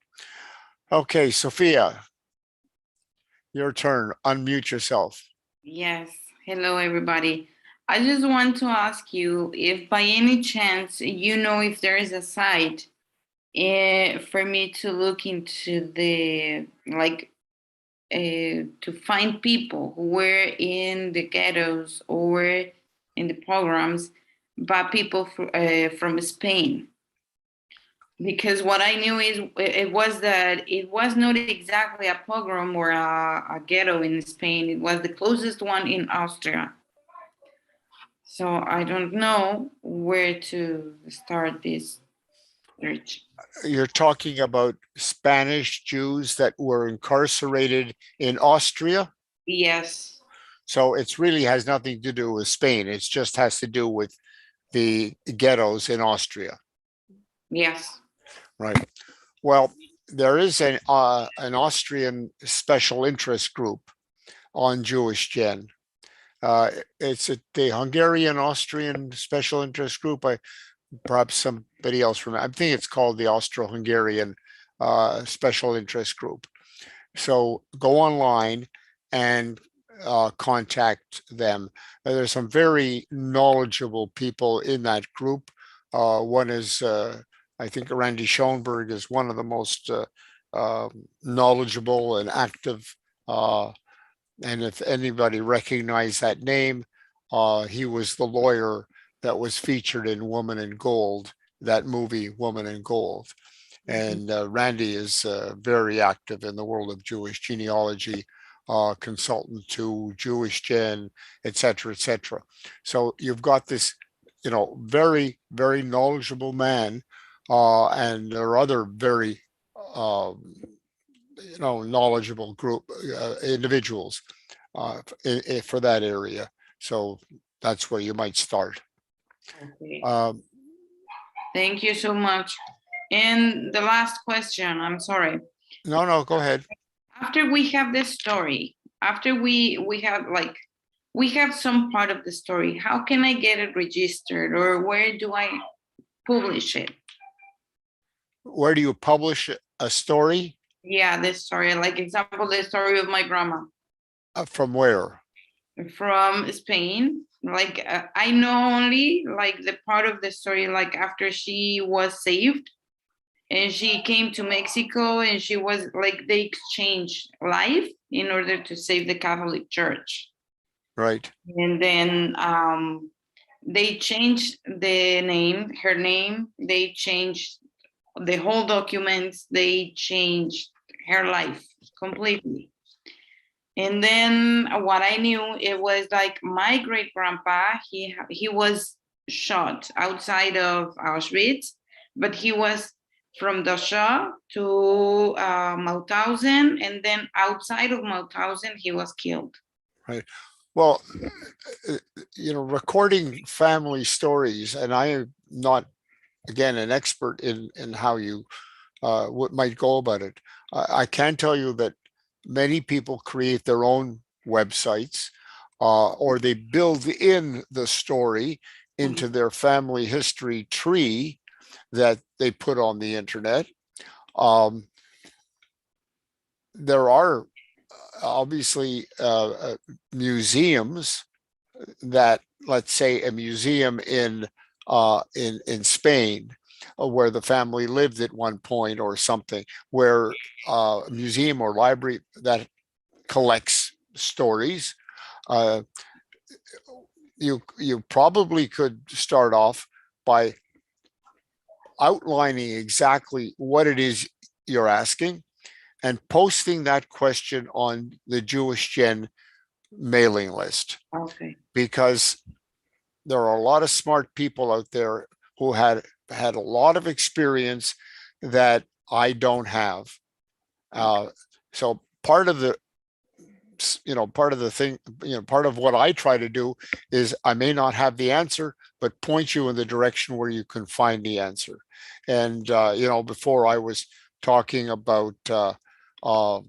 Okay, Sophia, your turn. Unmute yourself. Yes. Hello, everybody. I just want to ask you if by any chance you know if there is a site for me to look into the, like, to find people who were in the ghettos or in the pogroms by people from Spain. Because what I knew is it was not exactly a pogrom or a ghetto in Spain. It was the closest one in Austria. So I don't know where to start this search. You're talking about Spanish Jews that were incarcerated in Austria? Yes. So it really has nothing to do with Spain. It just has to do with the ghettos in Austria. Yes. Right. Well, there is an Austrian special interest group on Jewish Gen. It's the Hungarian Austrian special interest group. Perhaps somebody else from, I think it's called the Austro-Hungarian special interest group. So go online and contact them. There's some very knowledgeable people in that group. One is I think Randy Schoenberg is one of the most knowledgeable and active. And if anybody recognized that name, he was the lawyer that was featured in Woman in Gold, that movie Woman in Gold. And Randy is very active in the world of Jewish genealogy, consultant to Jewish Gen, et cetera, et cetera. So you've got this, very, very knowledgeable man. And there are other very, knowledgeable group individuals for that area. So that's where you might start. Okay. Thank you so much. And the last question, I'm sorry. No, go ahead. After we have this story, after we have some part of the story, how can I get it registered, or where do I publish it? Where do you publish a story? Yeah, this story, like example, the story of my grandma. From where? From Spain. Like I know only like the part of the story, like after she was saved and she came to Mexico and she was like, they exchanged life in order to save the Catholic Church. Right. And then they changed the name, her name, they changed the whole documents, they changed her life completely. And then what I knew, it was like my great grandpa, he was shot outside of Auschwitz, but he was from Dachau to Mauthausen, and then outside of Mauthausen, he was killed. Right. Well, recording family stories, and I am not, again, an expert in how you what might go about it. I can tell you that many people create their own websites, or they build in the story into their family history tree that they put on the internet. There are obviously museums that, let's say, a museum in Spain, where the family lived at one point or something, where a museum or library that collects stories. You probably could start off by outlining exactly what it is you're asking and posting that question on the Jewish Gen mailing list. Okay. Because there are a lot of smart people out there who had a lot of experience that I don't have. So part of the thing, part of what I try to do is I may not have the answer, but point you in the direction where you can find the answer. And, before I was talking about, Toronto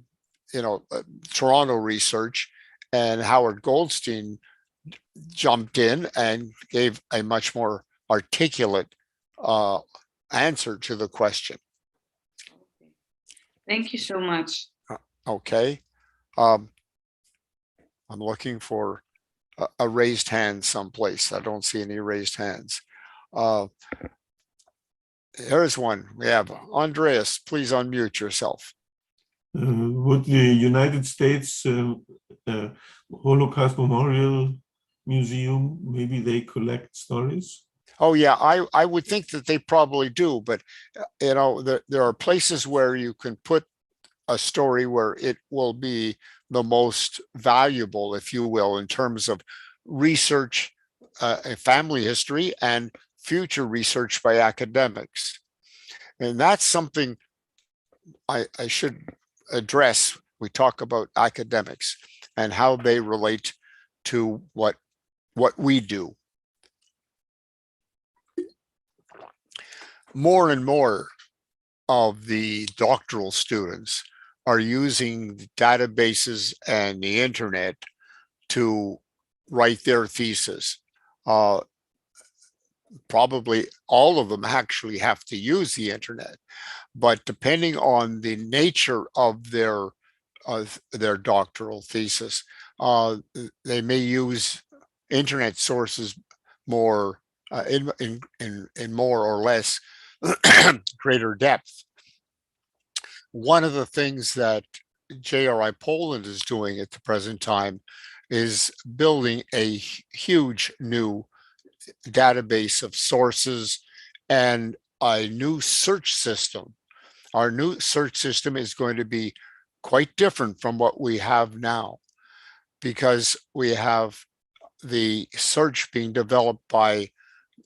research, and Howard Goldstein jumped in and gave a much more articulate answer to the question. Thank you so much. Okay. I'm looking for a raised hand someplace. I don't see any raised hands. Here's one. We have Andreas. Please unmute yourself. Would the United States Holocaust Memorial Museum, maybe they collect stories? Oh yeah, I would think that they probably do, but there are places where you can put a story where it will be the most valuable, if you will, in terms of research, family history, and future research by academics. And that's something I should address. We talk about academics and how they relate to what we do. More and more of the doctoral students are using databases and the internet to write their thesis. Probably all of them actually have to use the internet, but depending on the nature of their doctoral thesis, they may use internet sources more in more or less greater depth. One of the things that JRI Poland is doing at the present time is building a huge new database of sources and a new search system. Our new search system is going to be quite different from what we have now, because we have the search being developed by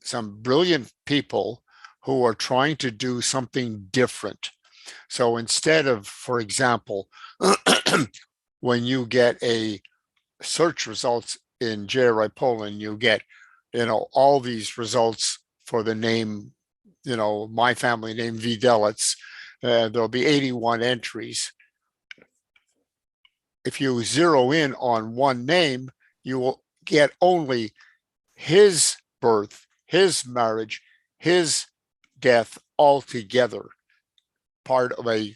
some brilliant people who are trying to do something different. So instead of, for example, when you get a search results in JRI Poland, you get, all these results for the name, my family name, Widelec. There'll be 81 entries. If you zero in on one name, you will get only his birth, his marriage, his death all together, part of a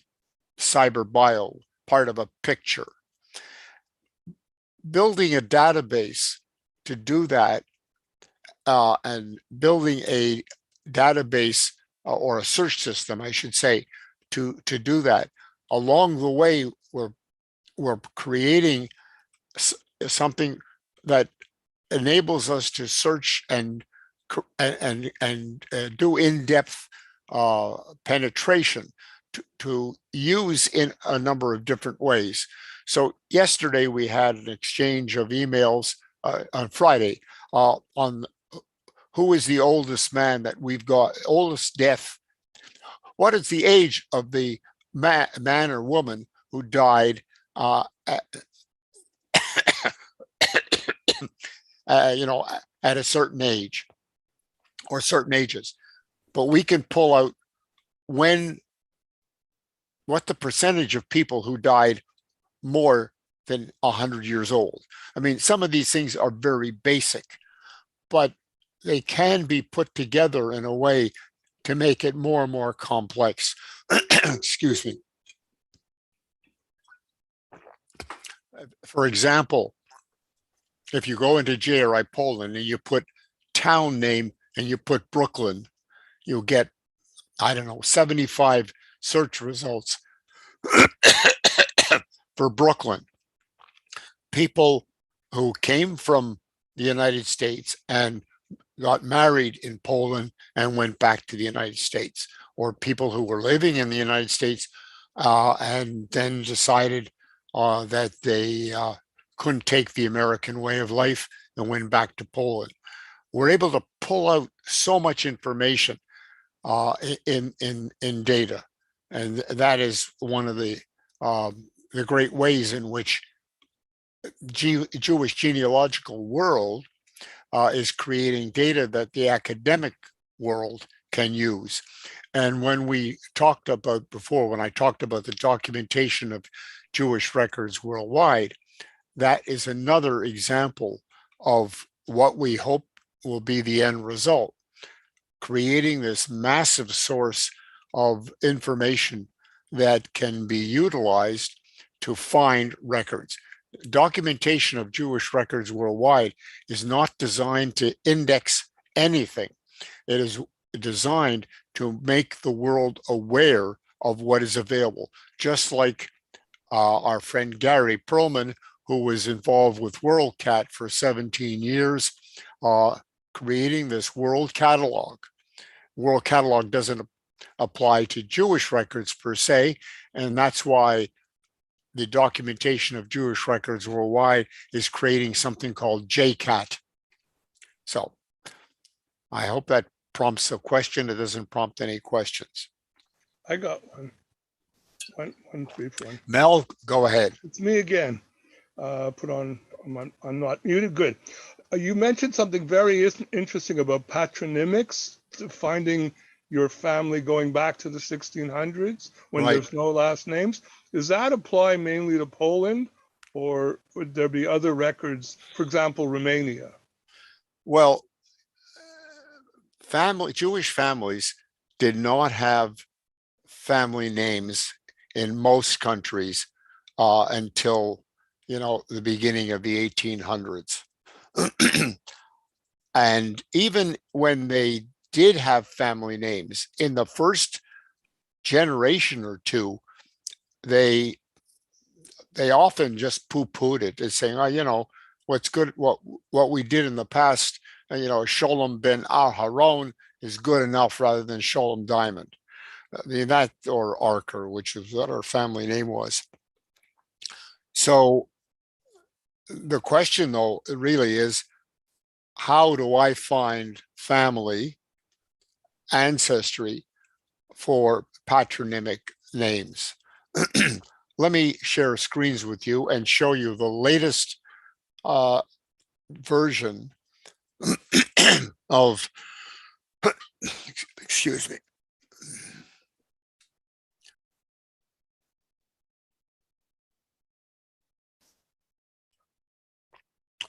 cyber bio, part of a picture. Building a database to do that, and building a database or a search system, I should say, to do that. Along the way, we're creating something that enables us to search and do in-depth penetration to use in a number of different ways. So yesterday we had an exchange of emails on Friday on who is the oldest man that we've got, oldest death. What is the age of the man or woman who died at at a certain age or certain ages? But we can pull out what the percentage of people who died more than 100 years old. I mean, some of these things are very basic, but they can be put together in a way to make it more and more complex. Excuse me. For example, if you go into JRI Poland and you put town name and you put Brooklyn, you'll get, I don't know, 75 search results for Brooklyn. People who came from the United States and got married in Poland and went back to the United States, or people who were living in the United States and then decided that they couldn't take the American way of life and went back to Poland. We're able to pull out so much information in data, and that is one of the great ways in which Jewish genealogical world is creating data that the academic world can use. And when we talked about before, when I talked about the documentation of Jewish records worldwide, that is another example of what we hope will be the end result, creating this massive source of information that can be utilized to find records. Documentation of Jewish records worldwide is not designed to index anything. It is designed to make the world aware of what is available. Just like our friend Gary Perlman, who was involved with WorldCat for 17 years, creating this world catalog. World catalog doesn't apply to Jewish records per se, and that's why the documentation of Jewish records worldwide is creating something called JCAT. So I hope that prompts a question. It doesn't prompt any questions. I got one. One brief one. Mel, go ahead. It's me again. I'm not muted. Good. You mentioned something very interesting about patronymics, finding your family going back to the 1600s when Right. there's no last names. Does that apply mainly to Poland, or would there be other records, for example, Romania? Well, Jewish families did not have family names in most countries until, the beginning of the 1800s. And even when they did have family names, in the first generation or two, they often just poo-pooed it as saying, what's good, what we did in the past, Sholem ben Aharon is good enough rather than Sholem Diamond. That, or Archer, which is what our family name was. So the question, though, really is, how do I find family ancestry for patronymic names? Let me share screens with you and show you the latest version of, excuse me,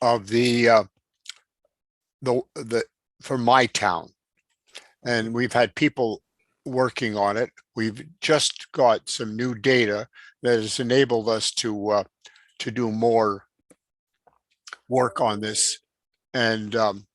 of the from my town. And we've had people working on it. We've just got some new data that has enabled us to do more work on this. And open.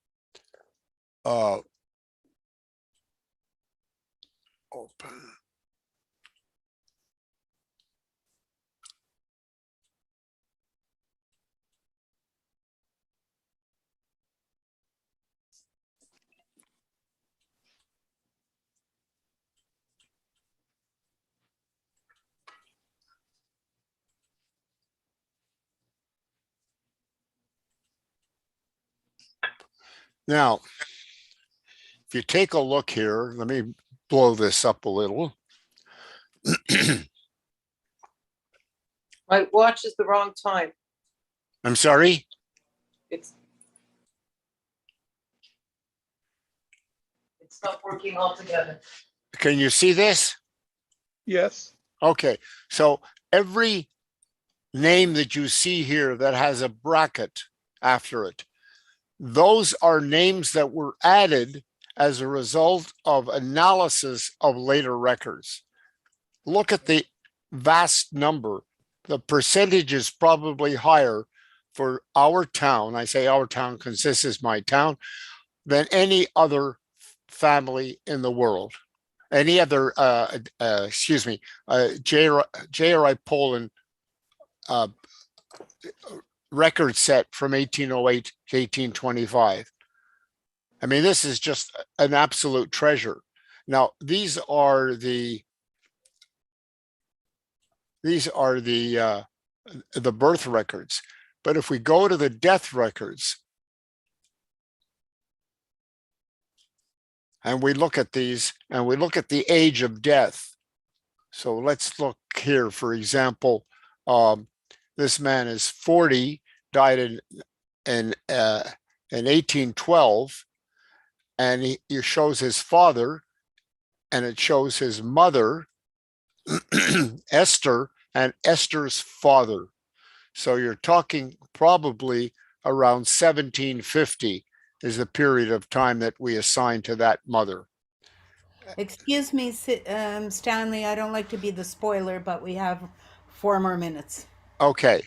Now, if you take a look here, let me blow this up a little. My watch is the wrong time. I'm sorry. It's not working altogether. Can you see this? Yes. Okay, so every name that you see here that has a bracket after it, those are names that were added as a result of analysis of later records. Look at the vast number. The percentage is probably higher for our town. I say our town because this is my town, than any other family in the world. Any other, J.R.I. Poland record set from 1808 to 1825. I mean, this is just an absolute treasure. Now, these are the birth records. But if we go to the death records and we look at these and we look at the age of death. So let's look here, for example, this man is 40, died in 1812, and he shows his father and it shows his mother, Esther, and Esther's father. So you're talking probably around 1750 is the period of time that we assign to that mother. Excuse me, Stanley, I don't like to be the spoiler, but we have 4 more minutes. Okay.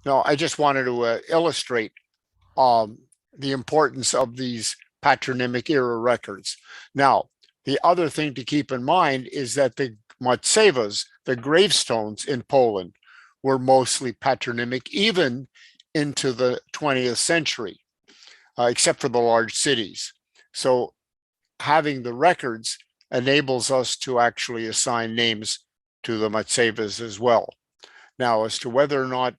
No, I just wanted to illustrate the importance of these patronymic era records. Now, the other thing to keep in mind is that the Matsevas, the gravestones in Poland, were mostly patronymic even into the 20th century, except for the large cities. So having the records enables us to actually assign names to the Matsevas as well. Now, as to whether or not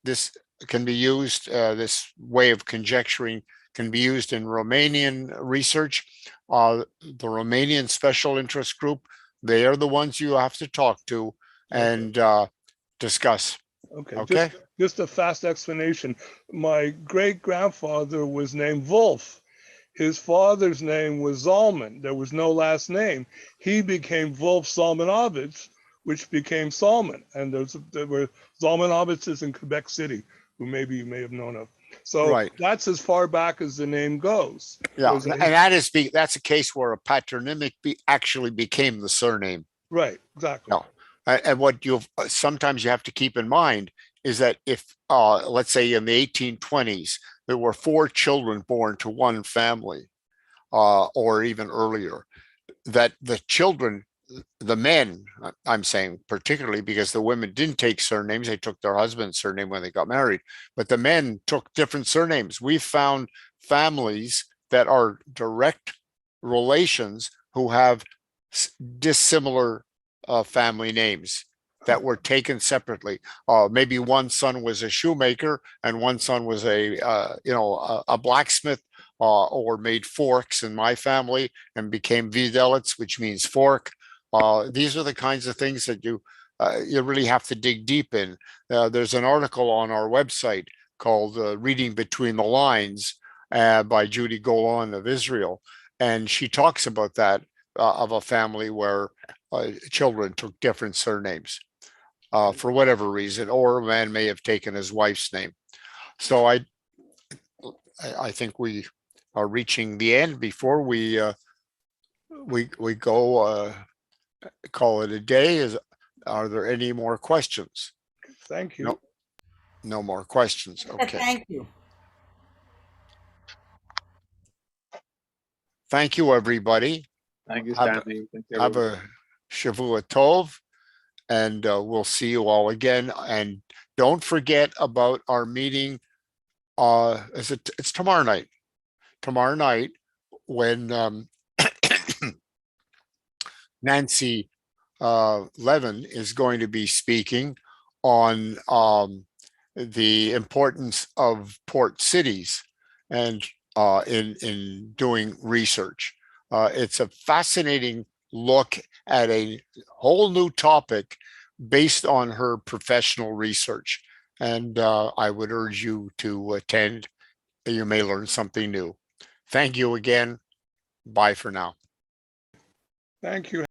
this can be used, this way of conjecturing can be used in Romanian research, the Romanian Special Interest Group, they are the ones you have to talk to and discuss. Okay. Just a fast explanation. My great grandfather was named Wolf. His father's name was Zalman. There was no last name. He became Wolf Zalmanovich, which became Salman. And there were Zalmanoviches in Quebec City, who maybe you may have known of. So that's as far back as the name goes. Yeah, and that's a case where a patronymic actually became the surname. Right, exactly. No. And what sometimes you have to keep in mind is that if, let's say in the 1820s, there were 4 children born to one family, or even earlier, that the children, the men, I'm saying particularly because the women didn't take surnames, they took their husband's surname when they got married, but the men took different surnames. We found families that are direct relations who have dissimilar family names that were taken separately. Maybe one son was a shoemaker and one son was a blacksmith, or made forks in my family and became Videlits, which means fork. These are the kinds of things that you really have to dig deep in. There's an article on our website called Reading Between the Lines by Judy Golan of Israel. And she talks about that, of a family where children took different surnames for whatever reason, or a man may have taken his wife's name. So I think we are reaching the end. Before we go call it a day, are there any more questions? Thank you. No more questions. Okay. Thank you. Thank you, everybody. Thank you, Stanley. Have a Shavua Tov, and we'll see you all again. And don't forget about our meeting. It's tomorrow night. Tomorrow night, when Nancy Levin is going to be speaking on the importance of port cities. And in doing research. It's a fascinating look at a whole new topic based on her professional research. And I would urge you to attend. You may learn something new. Thank you again. Bye for now. Thank you.